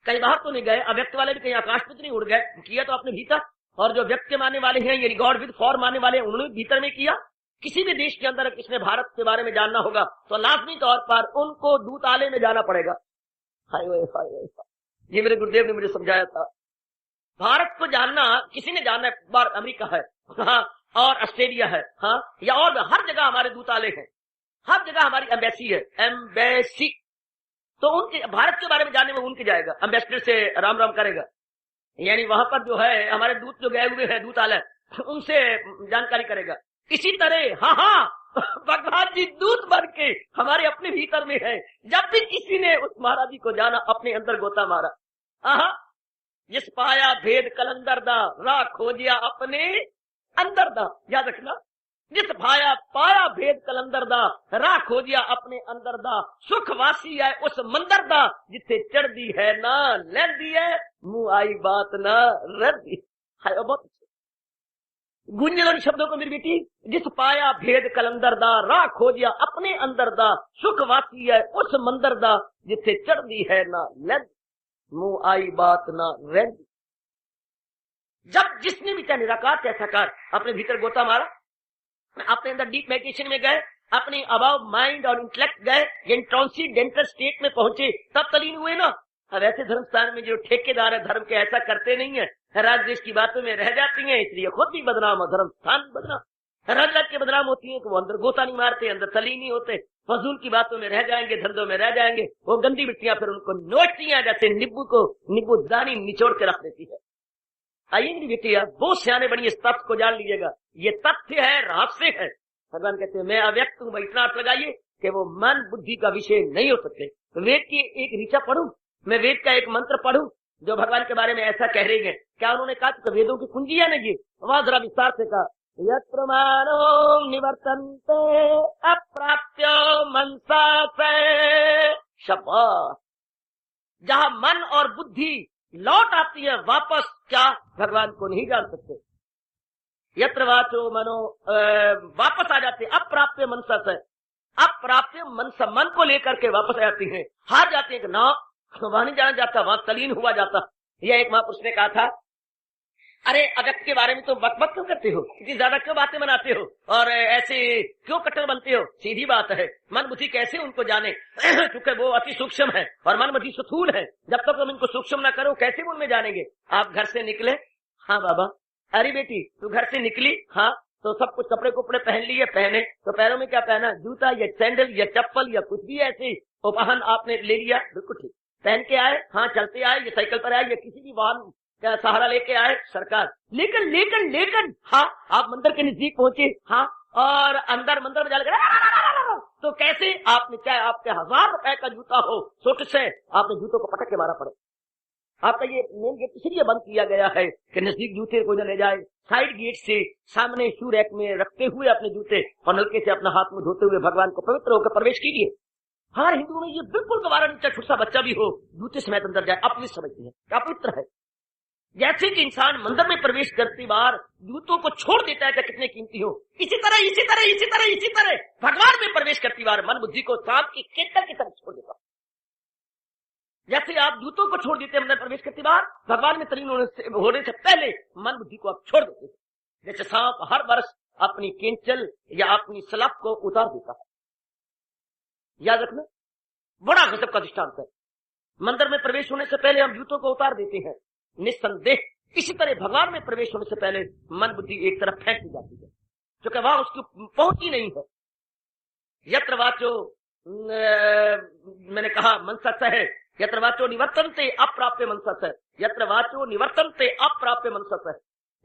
कई बाहर तो नहीं गए, अव्यक्त वाले भी कहीं आकाश में तो नहीं उड़ गए, किया तो आपने भीतर। और जो व्यक्त के मानने वाले हैं, यानी गॉड विद फॉर्म मानने वाले हैं, उन्होंने भीतर में किया। किसी भी देश के अंदर किसने भारत के बारे में जानना होगा तो लाजमी तौर पर उनको दूताले में जाना पड़ेगा। हाय ये मेरे गुरुदेव ने मुझे समझाया था। भारत को जानना, किसी ने जानना, बार अमेरिका है, हाँ, और ऑस्ट्रेलिया है, हाँ, या और हर जगह हमारे दूताले हैं, हर जगह हमारी एम्बेसी है, एम्बेसी। तो उनके भारत के बारे में जानने में उनके जाएगा, एम्बेसडर से राम राम करेगा, यानी वहां पर जो है हमारे दूत जो गए हुए हैं दूतालय, उनसे जानकारी करेगा। इसी तरह हाँ भगवान जी दूत बन के हमारे अपने भीतर में है। जब भी किसी ने उस महाराज जी को जाना, अपने अंदर गोता मारा, जिस पाया भेद कलंदर दा, राह खोजिया अपने अंदर दा। याद रखना, जिस पाया भेद कलंदर दा, राह खोजिया अपने अंदर दा, सुख वासी है उस मंदर दा, जिथे चढ़दी है ना लैंदी है, मुंह आई बात ना रद्दी। हाय बहुत गुंजन शब्दों को मेरी बेटी, जिस पाया भेद कलंदर दा, राह खोजिया अपने अंदर दा, सुख वासी है उस मंदर दा, जिथे चढ़दी है ना लैंदी, मुंह आई बात ना रद्दी। जब जिसने भी चाहे निराकार चाहे साकार अपने भीतर गोता मारा, अपने अंदर डीप मेडिटेशन में गए, अपने अबाव माइंड और इंटेलेक्ट गए, यानी ट्रांसीडेंटल स्टेट में पहुंचे, तब तलीन हुए ना। अब ऐसे धर्मस्थान में जो ठेकेदार है धर्म के, ऐसा करते नहीं है, राज देश की बातों में रह जाती हैं, इसलिए खुद भी बदनाम और धर्मस्थान बदनाम। रज रज के बदनाम होती है कि वो अंदर गोता नहीं मारते, अंदर तली नहीं होते, फजूल की बातों में रह जाएंगे, धंधों में रह जाएंगे। वो गंदी मिट्टियां फिर उनको नोचती हैं, जैसे नींबू दानी निचोड़ के रख देती है। आइए मेरी बेटिया, बहुत सियाने बनी, इस तथ्य को जान लीजिएगा, ये तथ्य है, रहस्य है। भगवान कहते हैं मैं अव्यक्त हूं, इतना अर्थ लगाइए कि वो मन बुद्धि का विषय नहीं हो सकते। वेद की एक ऋचा पढ़ूं, मैं वेद का एक मंत्र पढ़ूं जो भगवान के बारे में ऐसा कह रही है। क्या उन्होंने कहा कि वेदों की कुंजी है ना ये? वहां जरा विस्तार से कहा, यत्र मानो निवर्तन्ते अप्राप्य मनसा से शपथ। जहां मन और बुद्धि लौट आती है वापस, क्या भगवान को नहीं जान सकते। यत्र वाचो मनो वापस आ जाते, अप्राप्य मनसा से, अप्राप्य मनसा, मन को लेकर के वापस आ जाती है, हार जाती है कि ना वहां नहीं जाना जाता, वहां तलीन हुआ जाता। यह एक महापुरुष ने कहा था, अरे अव्यक्त के बारे में तो बकबक क्यों करते हो, इतनी ज्यादा क्यों बातें बनाते हो और ऐसे क्यों कट्टर बनते हो? सीधी बात है, मन बुद्धि कैसे उनको जाने क्योंकि वो अति सूक्ष्म है और मन बुद्धि स्थूल है। जब तक तुम इनको सूक्ष्म ना करो कैसे उनमें जानेंगे? आप घर से निकले, हाँ बाबा, अरे बेटी तू घर से निकली, हाँ तो सब कुछ कपड़े कुपड़े पहन लिए, पहने तो पैरों में क्या पहना, जूता या सैंडल या चप्पल या कुछ भी ऐसे उपहान आपने ले लिया, बिल्कुल ठीक, पहन के आए, हाँ चलते आए, या साइकिल पर आए या किसी भी वाहन का सहारा लेके आए सरकार, लेकिन हाँ आप मंदिर के नजदीक पहुंचे, हाँ और अंदर मंदिर में जाकर तो कैसे आपने, चाहे आपके 1000 रुपए का जूता हो, सोट से आपने जूतों को पटक के मारा पड़े। आपका ये मेन गेट इसलिए बंद किया गया है कि नजदीक जूते कोई न ले जाए। साइड गेट से सामने शू रैक में रखते हुए अपने जूते और नलके से अपना हाथ में धोते हुए भगवान को पवित्र होकर प्रवेश कीजिए। हर हिंदू में ये बिल्कुल गवारा नहीं, चाहे छोटा बच्चा भी हो जूते समेत अंदर जाए, अपनी समझती है क्या पवित्र है। जैसे कि इंसान मंदिर में प्रवेश करती बार जूतों को छोड़ देता है चाहे कितने कीमती हो, इसी तरह भगवान में प्रवेश करती बार मन बुद्धि को सांप की केतन की तरफ छोड़ देता। जैसे आप जूतों को छोड़ देते अंदर प्रवेश करती बार, भगवान में तलीन होने से पहले मन बुद्धि को आप छोड़ देते। जैसे सांप हर वर्ष अपनी केंचल या अपनी सलाख को उतार देता है। याद रखना, बड़ा गजब का दृष्टांत है। मंदिर में प्रवेश होने से पहले हम जूतों को उतार देते हैं, निस्संदेह इसी तरह भगवान में प्रवेश होने से पहले मन बुद्धि एक तरफ फेंक दी जाती है, क्योंकि वहां उसकी पहुंच ही नहीं है। यत्र वाचो, मैंने कहा मनसा है, यत्र वाचो निवर्तन्ते अप्राप्य मनसा है, यत्र वाचो निवर्तन्ते अप्राप्य मनसा है।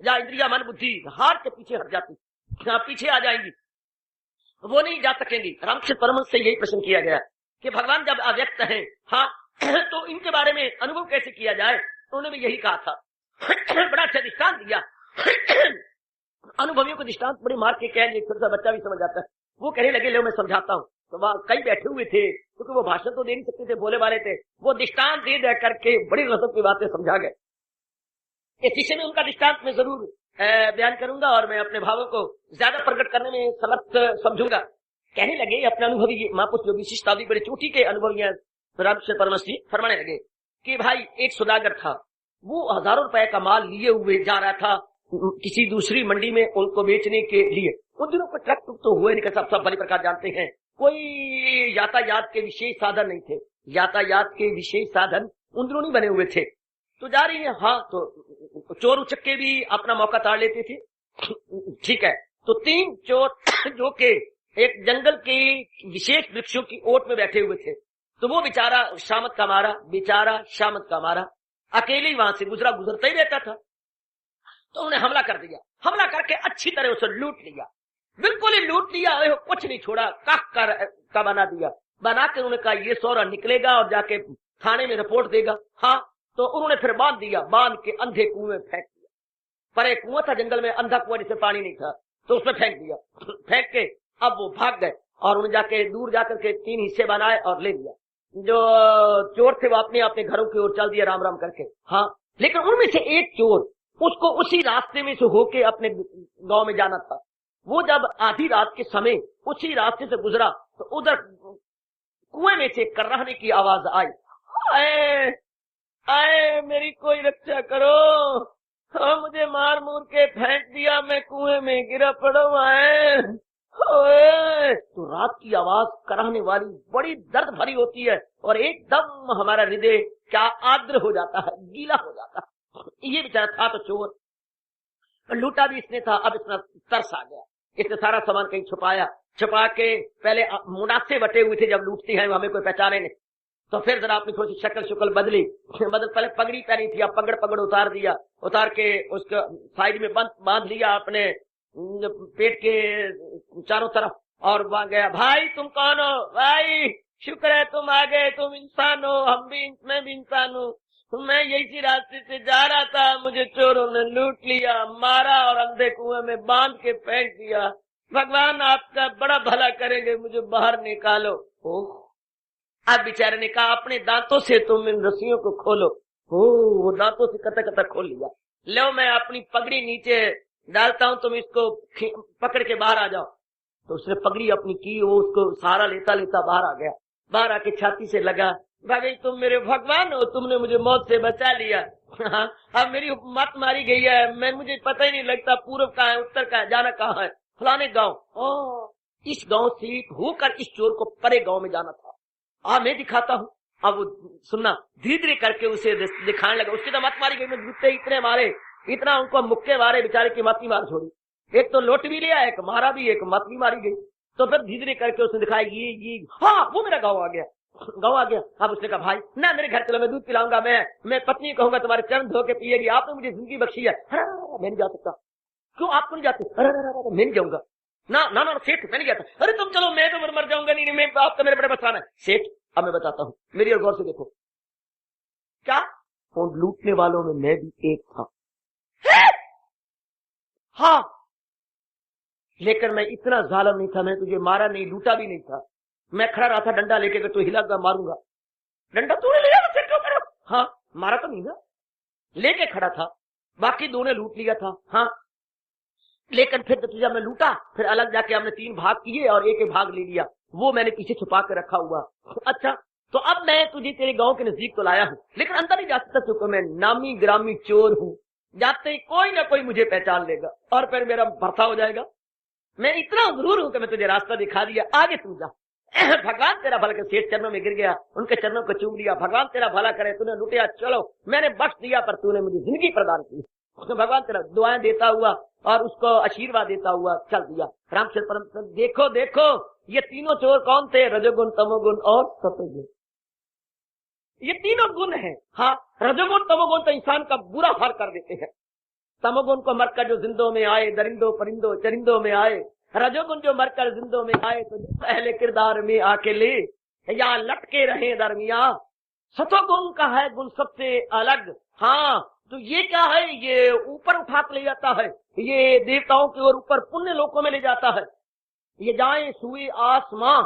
जहां इंद्रिया मन बुद्धि हार के पीछे हट जाती, जहां पीछे आ जाएंगी, वो नहीं जा सकेंगी। रामकृष्ण परमहंस से यही प्रश्न किया गया कि भगवान जब अव्यक्त है, हाँ तो इनके बारे में अनुभव कैसे किया जाए? उन्होंने भी यही कहा था। बड़ा अच्छा दृष्टांत दिया। अनुभवियों को दृष्टांत बड़े मार के कह लिए, छोटा सा बच्चा भी समझ जाता है। वो कहने लगे लो मैं समझाता हूँ, तो वहां कई बैठे हुए थे क्योंकि वो भाषण तो दे नहीं सकते थे, भोले वाले थे। वो दृष्टांत दे करके बड़ी गजब की बातें समझा गए। इस विषय में उनका दृष्टांत मैं जरूर बयान करूंगा और मैं अपने भावों को ज्यादा प्रकट करने में समर्थ समझूंगा। कहने लगे अपने अनुभवी महापुरुष जो विशिष्टावधि बड़े चोटी के अनुभवी हैं, रामकृष्ण परमहंस जी फरमाने लगे कि भाई एक सौदागर था, वो हजारों रुपए का माल लिए हुए जा रहा था किसी दूसरी मंडी में उनको बेचने के लिए। उन दिनों पर ट्रक तो हुए नहीं, सब भली प्रकार जानते हैं, कोई यातायात के विशेष साधन नहीं थे, यातायात के विशेष साधन उन दिनों नहीं बने हुए थे। तो जा रही है, हाँ तो चोर उचक्के भी अपना मौका ताड़ लेते थे, ठीक है। तो 3 चोर जो के एक जंगल के विशेष वृक्षों की ओट में बैठे हुए थे, तो वो बेचारा शामत का मारा अकेले ही वहां से गुजरता ही रहता था। तो उन्हें हमला कर दिया, हमला करके अच्छी तरह उसे लूट लिया, बिल्कुल ही लूट लिया, कुछ नहीं छोड़ा, का बना दिया। बना के उन्होंने कहा ये सौरा निकलेगा और जाके थाने में रिपोर्ट देगा। हाँ तो उन्होंने फिर बांध दिया, बांध के अंधे कुएं में फेंक दिया। पर एक कुआं था जंगल में, अंधा कुआं जिसमें पानी नहीं था, तो उसमें फेंक दिया। फेंक के अब वो भाग गए और उन्हें जाके दूर जाकर के 3 हिस्से बनाए और ले लिया। जो चोर थे वो अपने घरों की ओर चल दिया राम राम करके। हाँ लेकिन उनमें से एक चोर, उसको उसी रास्ते में से होके अपने गांव में जाना था। वो जब आधी रात के समय उसी रास्ते से गुजरा तो उधर कुएं में से कर्राहने की आवाज आई, आए आए मेरी कोई रक्षा करो, हाँ मुझे मार मूर के फेंक दिया, मैं कुएं में गिरा पड़ा हुआ है। तो रात की आवाज कराहने वाली बड़ी दर्द भरी होती है और एकदम हमारा हृदय क्या आर्द्र हो जाता है, गीला हो जाता है। ये बेचारा था तो चोर, लूटा भी इसने था, अब इतना तरस आ गया, इसने सारा सामान कहीं छुपाया, छुपा के पहले मुनासे बटे हुए थे, जब लूटती है हमें कोई पहचाने नहीं, तो फिर जरा अपनी थोड़ी सी शक्ल बदली, पहले पगड़ी पहनी थी, अब पगड़ उतार दिया, उतार के उसके साइड में बांध लिया अपने पेट के चारों तरफ, और वहां गया। भाई तुम कौन हो? भाई शुक्र है तुम आ गए, तुम इंसान हो, मैं भी इंसान हूँ। मैं यही रास्ते से जा रहा था, मुझे चोरों ने लूट लिया, मारा और अंधे कुएं में बांध के फेंक दिया। भगवान आपका बड़ा भला करेंगे, मुझे बाहर निकालो। ओह, अब बेचारे ने कहा अपने दांतों से तुम इन रस्सियों को खोलो। वो दांतों से कतर खोल लिया। लो मैं अपनी पगड़ी नीचे डालता हूं, तुम इसको पकड़ के बाहर आ जाओ। तो उसने पगड़ी अपनी की, वो उसको सहारा लेता लेता बाहर आ गया। बाहर आके छाती से लगा, भाई तुम मेरे भगवान हो, तुमने मुझे मौत से बचा लिया। अब मेरी मत मारी गई है, मुझे पता ही नहीं लगता पूर्व कहाँ है, उत्तर कहाँ है, जाना कहाँ है, फलाने गांव। इस गांव से होकर इस चोर को परे गांव में जाना था। मैं दिखाता हूँ। अब वो सुनना, धीरे धीरे करके उसे दिखाने लगा। उसकी तो मत मारी गई, मैं जूते इतने मारे, इतना उनको मुक्के मारे, बेचारे की मत ही मार छोड़ी। एक तो लौट भी लिया, एक मारा भी, एक मत भी मारी गई। तो फिर धीरे धीरे करके उसने दिखाया, ये हाँ वो मेरा गाँव आ गया। अब उसने कहा भाई ना मेरे घर चलो, मैं दूध पिलाऊंगा, मैं पत्नी कहूंगा तुम्हारे चरण धो के पिएगी, आपने मुझे जिंदगी बख्शी है। मैं नहीं जा सकता। क्यों आप नहीं जाते? मैं नहीं जाऊंगा। ना सेठ मैं नहीं जाता। अरे तुम चलो, मैं तो मर जाऊंगा। नहीं मैं आपका मेरे बड़े बसाना है। सेठ अब मैं बताता हूँ, मेरी और गौर से देखो। क्या उन लूटने वालों में मैं भी एक था? हाँ, लेकिन मैं इतना जालिम नहीं था, मैं तुझे मारा नहीं, लूटा भी नहीं था। मैं खड़ा रहा था डंडा लेके, तो हिला मारूंगा। डंडा तूने लिया था? हाँ, मारा तो नहीं ना, लेके खड़ा था। बाकी दो ने लूट लिया था। हाँ, लेकिन फिर जब मैं लूटा, फिर अलग जाके हमने 3 भाग किए और एक भाग ले लिया, वो मैंने पीछे छुपा के रखा हुआ। अच्छा, तो अब मैं तुझे तेरे गांव के नजदीक तो लाया हूँ, लेकिन अंदर नहीं जा सकता क्योंकि मैं नामी ग्रामी चोर हूँ। जाते ही कोई ना कोई मुझे पहचान लेगा और फिर मेरा भरता हो जाएगा। मैं इतना गुरूर हूं कि मैं तुझे रास्ता दिखा दिया, आगे तू जा। भगवान तेरा भला करे। सेठ चरणों में गिर गया, उनके चरणों को चूम लिया। भगवान तेरा भला करे, तूने लुटिया, चलो मैंने बख्श दिया, पर तूने मुझे जिंदगी प्रदान की। उसने भगवान तेरा दुआएं देता हुआ और उसको आशीर्वाद देता हुआ चल दिया। रामचंद्र परम देखो ये तीनों चोर कौन थे? रजोगुण, तमोगुण और सतोगुण। ये तीनों गुण हैं। हाँ, रजोगुण तमोगुण तो इंसान का बुरा हाल कर देते हैं। तमोगुण को मरकर जो जिंदों में आए, दरिंदों परिंदों चरिंदों में आए। रजोगुण जो मरकर जिंदों में आए तो पहले किरदार में आके ले या लटके रहे दरमिया। सतोगुण का है गुण सबसे अलग। हाँ, तो ये क्या है? ये ऊपर उठा के ले जाता है, ये देवताओं की ओर ऊपर पुण्य लोकों में ले जाता है। ये जाए सुई आसमां।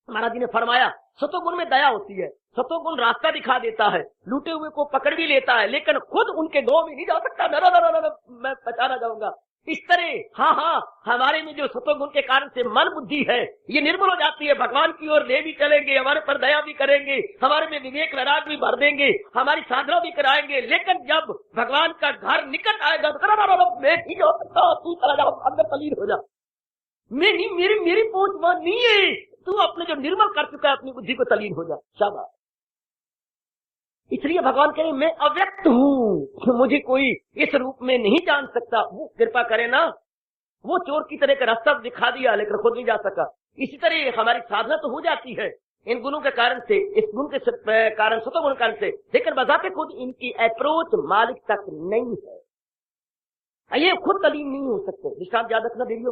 महाराज जी ने फरमाया सतोगुण में दया होती है, सतोगुण रास्ता दिखा देता है, लूटे हुए को पकड़ भी लेता है, लेकिन खुद उनके गांव में नहीं जा सकता। मैं बचाना जाऊंगा। इस तरह हाँ, हमारे में जो सतोगुण के कारण से मन बुद्धि है ये निर्मल हो जाती है। भगवान की ओर ले भी चलेंगे, हमारे पर दया भी करेंगे, हमारे में विवेक वैराग भी भर देंगे, हमारी साधना भी कराएंगे। लेकिन जब भगवान का घर निकट आएगा तो मैं नहीं हो सकता, तू चला जाओ, अंदर तलीन हो जा। मैं नहीं, मेरी पहुंच वहां नहीं है। तू अपने जो निर्मल कर चुका है अपनी बुद्धि को तलीन हो जा। शाबाश। इसलिए भगवान कहे मैं अव्यक्त हूँ, मुझे कोई इस रूप में नहीं जान सकता। वो कृपा करे ना, वो चोर की तरह का रास्ता दिखा दिया लेकिन खुद नहीं जा सका। इसी तरह हमारी साधना तो हो जाती है इन गुणों के कारण से, इस गुण के कारण, सतोगुण कारण से, लेकिन बजाते खुद इनकी अप्रोच मालिक तक नहीं है। ये खुद तलीन नहीं हो सकते। दृष्टांत याद रखना देवियों।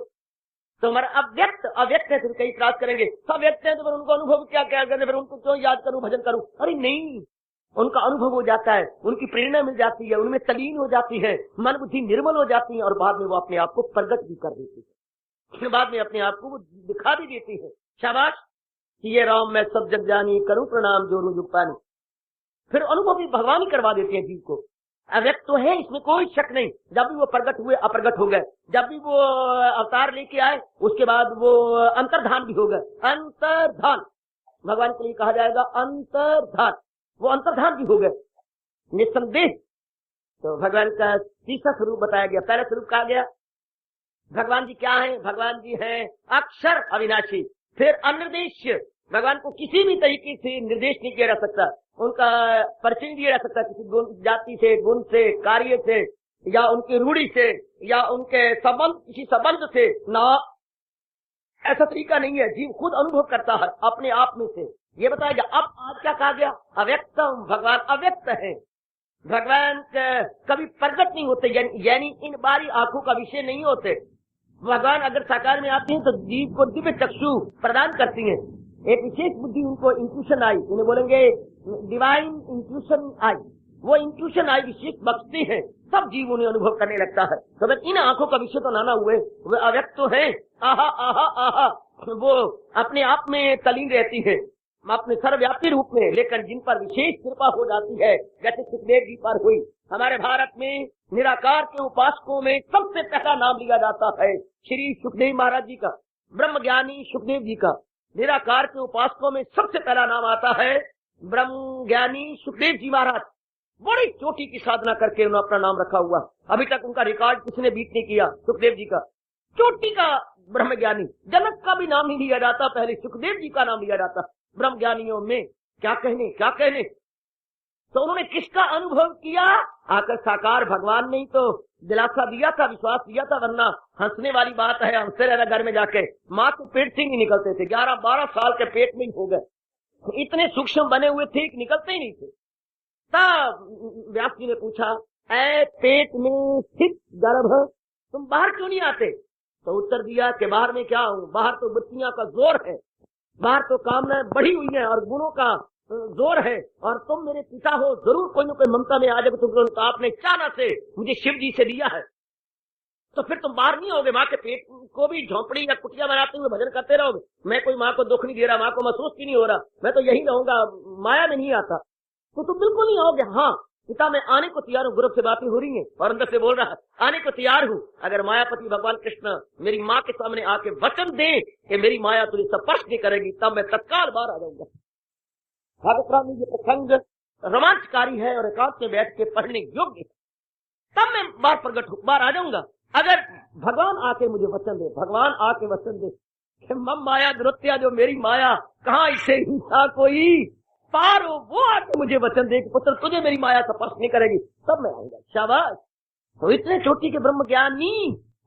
तो हमारा अव्यक्त है, फिर कई प्राप्त करेंगे। अव्यक्त है तो फिर उनको अनुभव क्या करने, फिर उनको क्यों याद करूं, भजन करूं? अरे नहीं, उनका अनुभव हो जाता है, उनकी प्रेरणा मिल जाती है, उनमें तलीन हो जाती है, मन बुद्धि निर्मल हो जाती है और बाद में वो अपने आप को प्रकट भी कर देती है, बाद में अपने आप को वो दिखा भी देती है। शाबाश, ये राम मैं सब जग जानी, करूं प्रणाम जोरू जुग पानी। फिर अनुभव भी भगवान ही करवा देते हैं जीव को। अव्यक्त तो है, इसमें कोई शक नहीं। जब भी वो प्रकट हुए अप्रगट हो गए, जब भी वो अवतार लेके आए उसके बाद वो अंतर्धान भी हो गए। अंतर्धान भगवान के लिए कहा जाएगा, अंतर्धान, वो अंतर्धान भी हो गए निस्संदेह। तो भगवान का तीसरा स्वरूप बताया गया। पहला स्वरूप कहा गया भगवान जी क्या है? भगवान जी हैं अक्षर अविनाशी। फिर अनिर्देश्य, भगवान को किसी भी तरीके से निर्देश नहीं किया जा सकता, उनका परिचय दिया जा सकता किसी गुण, जाति से, गुण से, कार्य से, या उनकी रूढ़ी से या उनके संबंध, किसी संबंध से ना, ऐसा तरीका नहीं है। जीव खुद अनुभव करता है अपने आप में से। ये बताया गया। अब आज क्या कहा गया? अव्यक्तम, भगवान अव्यक्त है। भगवान कभी प्रकट नहीं होते, यानी इन बारी आंखों का विषय नहीं होते। भगवान अगर साकार में आते हैं तो जीव को दिव्य चक्षु प्रदान करती हैं। एक विशेष बुद्धि उनको इंट्यूशन आई, इन्हें बोलेंगे डिवाइन इंट्यूशन आई। वो इंट्यूशन आई विशेष बख्शती है, सब जीव उन्हें अनुभव करने लगता है। तो अगर इन आंखों का विषय तो नाना हुए, वे अव्यक्त तो है। आहा आहा आहा, वो अपने आप में तलीन रहती है अपने सर्वव्यापी रूप में, लेकिन जिन पर विशेष कृपा हो जाती है, जैसे सुखदेव जी पर हुई। हमारे भारत में निराकार के उपासकों में सबसे पहला नाम लिया जाता है श्री सुखदेव महाराज जी का, ब्रह्म ज्ञानी सुखदेव जी का। निराकार के उपासकों में सबसे पहला नाम आता है ब्रह्म ज्ञानी सुखदेव जी महाराज। बड़ी चोटी की साधना करके उन्होंने अपना नाम रखा हुआ। अभी तक उनका रिकॉर्ड किसी ने बीट नहीं किया। सुखदेव जी का चोटी का ब्रह्म ज्ञानी, जनक का भी नाम नहीं लिया जाता, पहले सुखदेव जी का नाम लिया जाता ब्रह्म ज्ञानियों में। क्या कहने, क्या कहने। तो उन्होंने किसका अनुभव किया? आकर साकार भगवान ने ही तो दिलासा दिया था, विश्वास दिया था। वरना हंसने वाली बात है, हंसते रहना घर में जाके। माँ के पेट से ही नहीं निकलते थे, 11-12 साल के पेट में ही हो गए। इतने सूक्ष्म बने हुए थे कि निकलते ही नहीं थे। तब व्यास जी ने पूछा, ऐ पेट में स्थित गर्भ, तुम बाहर क्यों नहीं आते? तो उत्तर दिया कि बाहर में क्या हूँ, बाहर तो वृत्तियां का जोर है, बाहर तो कामनाएं बढ़ी हुई है और गुणों का जोर है, और तुम मेरे पिता हो, जरूर कोई न कोई ममता में आ जाएगा। तुम आपने चाना से मुझे शिव जी से दिया है, तो फिर तुम बाहर नहीं होगे। माँ के पेट को भी झोंपड़ी या कुटिया बनाते हुए भजन करते रहोगे। मैं कोई माँ को दुख नहीं दे रहा, माँ को महसूस भी नहीं हो रहा, मैं तो यही रहूंगा, माया में नहीं आता, तो तुम बिल्कुल नहीं आओगे। हाँ पिता, मैं आने को तैयार हूँ। गुरु से बातें हो रही हैं और अंदर से बोल रहा है, आने को तैयार हूँ। अगर मायापति भगवान कृष्ण मेरी माँ के सामने आके वचन दे कि मेरी माया तुझे स्पर्श नहीं करेगी, तब मैं तत्काल बाहर आ जाऊंगा। भागवत राम में ये प्रसंग रोमांचकारी है और एकांत में बैठ के पढ़ने योग्य है। तब मैं बाहर प्रकट बाहर आ जाऊंगा। अगर भगवान आके मुझे वचन दे, भगवान आके वचन दे कि मम माया दुरत्या, जो मेरी माया, कहाँ इसे हिंसा कोई पार हो, वो आके मुझे वचन दे कि पुत्र तुझे मेरी माया स्पर्श नहीं करेगी, तब मैं आऊंगा। शाबाश। तो इतने चोटी के ब्रह्म ज्ञानी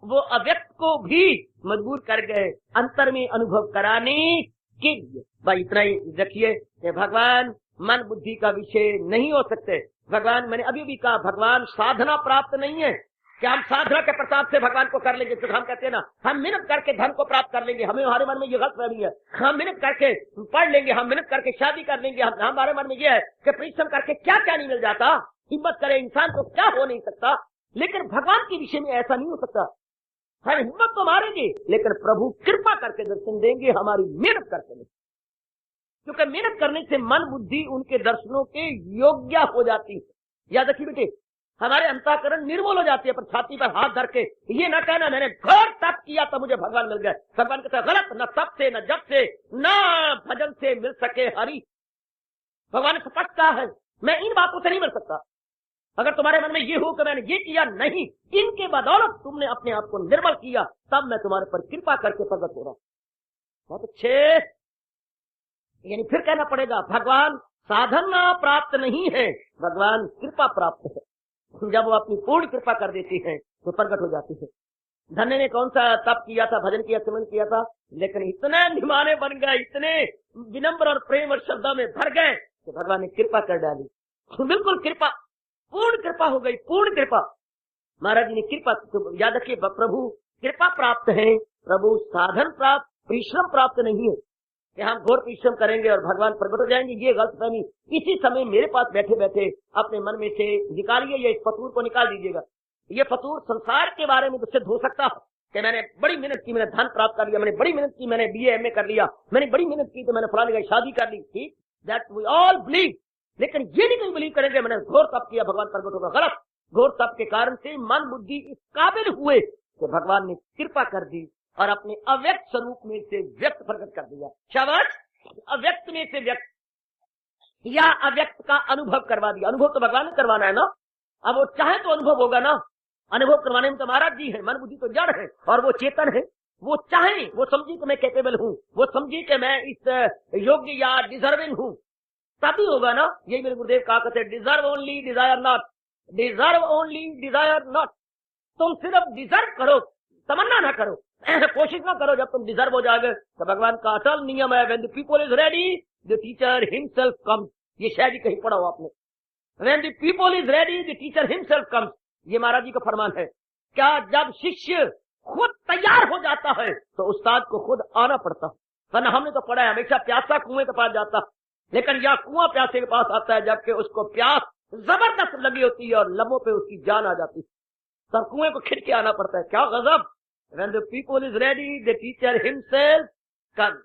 वो अव्यक्त को भी मजबूर कर गए अंतर में अनुभव कराने के लिए। भाई इतना ही रखिए कि भगवान मन बुद्धि का विषय नहीं हो सकते। भगवान, मैंने अभी भी कहा, भगवान साधना प्राप्त नहीं है कि हम साधना के प्रताप से भगवान को कर लेंगे। तो हम कहते हैं ना, हम मेहनत करके धन को प्राप्त कर लेंगे, हमें हमारे मन में ये गलतफहमी है। हम मेहनत करके पढ़ लेंगे, हम मेहनत करके शादी कर लेंगे, हमारे मन में ये है कि परिश्रम करके क्या क्या नहीं मिल जाता, हिम्मत करे इंसान को क्या हो नहीं सकता। लेकिन भगवान के विषय में ऐसा नहीं हो सकता। हम हिम्मत तो मारेंगे, लेकिन प्रभु कृपा करके दर्शन देंगे हमारी मेहनत करके, क्योंकि मेहनत करने से मन बुद्धि उनके दर्शनों के योग्य हो जाती है। याद रखिए बेटे, हमारे अंतःकरण निर्मल हो जाती है। पर छाती पर हाथ धर के ये न कहना मैंने घोर तप किया तो मुझे भगवान मिल गए। भगवान कहता है गलत, न तप से, न जप से, न भजन से मिल सके हरि। भगवान ने स्पष्ट कहा है, मैं इन बातों से नहीं मिल सकता। अगर तुम्हारे मन में ये हो कि मैंने ये किया, नहीं, इनके बदौलत तुमने अपने आप को निर्मल किया, तब मैं तुम्हारे पर कृपा करके प्रकट हो रहा हूं। बहुत अच्छे। यानी फिर कहना पड़ेगा, भगवान साधना प्राप्त नहीं है, भगवान कृपा प्राप्त है। जब वो अपनी पूर्ण कृपा कर देती है तो प्रकट हो जाती है। धन्य ने कौन सा तप किया था, भजन किया, सिमरन किया था, लेकिन इतने निमाने बन गए, इतने विनम्र और प्रेम और श्रद्धा में भर गए कि भगवान ने कृपा कर डाली। बिल्कुल कृपा, पूर्ण कृपा हो गई, पूर्ण कृपा। महाराज जी ने कृपा, याद रखिए, प्रभु कृपा प्राप्त है, प्रभु साधन प्राप्त, परिश्रम प्राप्त नहीं है कि हम घोर परिश्रम करेंगे और भगवान प्रकट हो जाएंगे। ये गलतफहमी। इसी समय मेरे पास बैठे बैठे अपने मन में से निकालिए, ये फतूर को निकाल दीजिएगा। ये फतूर संसार के बारे में तो सिद्ध हो सकता है कि मैंने बड़ी मेहनत की, मैंने धन प्राप्त कर लिया, मैंने बड़ी मेहनत की, मैंने BA MA कर लिया, मैंने बड़ी मेहनत की तो मैंने फलाने जगह शादी कर ली। ठीक, दैट वी ऑल बिलीव। लेकिन ये नहीं कोई बिलीव करेंगे मैंने घोर तप किया भगवान प्रकट होगा। गलत। घोर तप के कारण से मन बुद्धि इस काबिल हुए कि भगवान ने कृपा कर दी और अपने अव्यक्त स्वरूप में से व्यक्त प्रकट कर दिया। शाबाश। अव्यक्त में से व्यक्त या अव्यक्त का अनुभव करवा दिया। अनुभव तो भगवान ने करवाना है ना, अब वो चाहे तो अनुभव होगा ना। अनुभव करवाने में तो महाराज जी है, मन बुद्धि तो जड़ है और वो चेतन है। वो चाहे, वो समझी कि मैं कैपेबल हूँ, वो समझी कि मैं इस योग्य या डिजर्विंग हूँ, तभी होगा ना। यही मेरे गुरुदेव कहा करते, deserve only, desire not. Deserve only, desire not. तुम सिर्फ डिजर्व करो, तमन्ना ना करो, कोशिश ना करो। जब तुम डिजर्व हो जाओगे तो भगवान का असल नियम है, when the people is ready the teacher himself comes. ये शायद ही कहीं पढ़ा हो आपने, when the people is ready the teacher himself comes. ये महाराज जी का फरमान है। क्या जब शिष्य खुद तैयार हो जाता है तो उस्ताद को खुद आना पड़ता है। वरना हमने तो पढ़ा है हमेशा प्यासा कुएं के पास जाता, लेकिन यह कुआं प्यासे के पास आता है जबकि उसको प्यास जबरदस्त लगी होती है और लबों पे उसकी जान आ जाती है, तब कुएं को खिड़ के आना पड़ता है। क्या गजब! When the people is ready the teacher himself comes.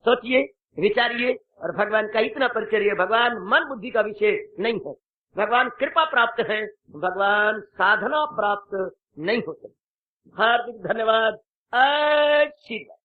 सोचिए, विचारिए। और भगवान का इतना परिचय, भगवान मन बुद्धि का विषय नहीं है, भगवान कृपा प्राप्त है, भगवान साधना प्राप्त नहीं होते। हार्दिक धन्यवाद। आशीर्वाद।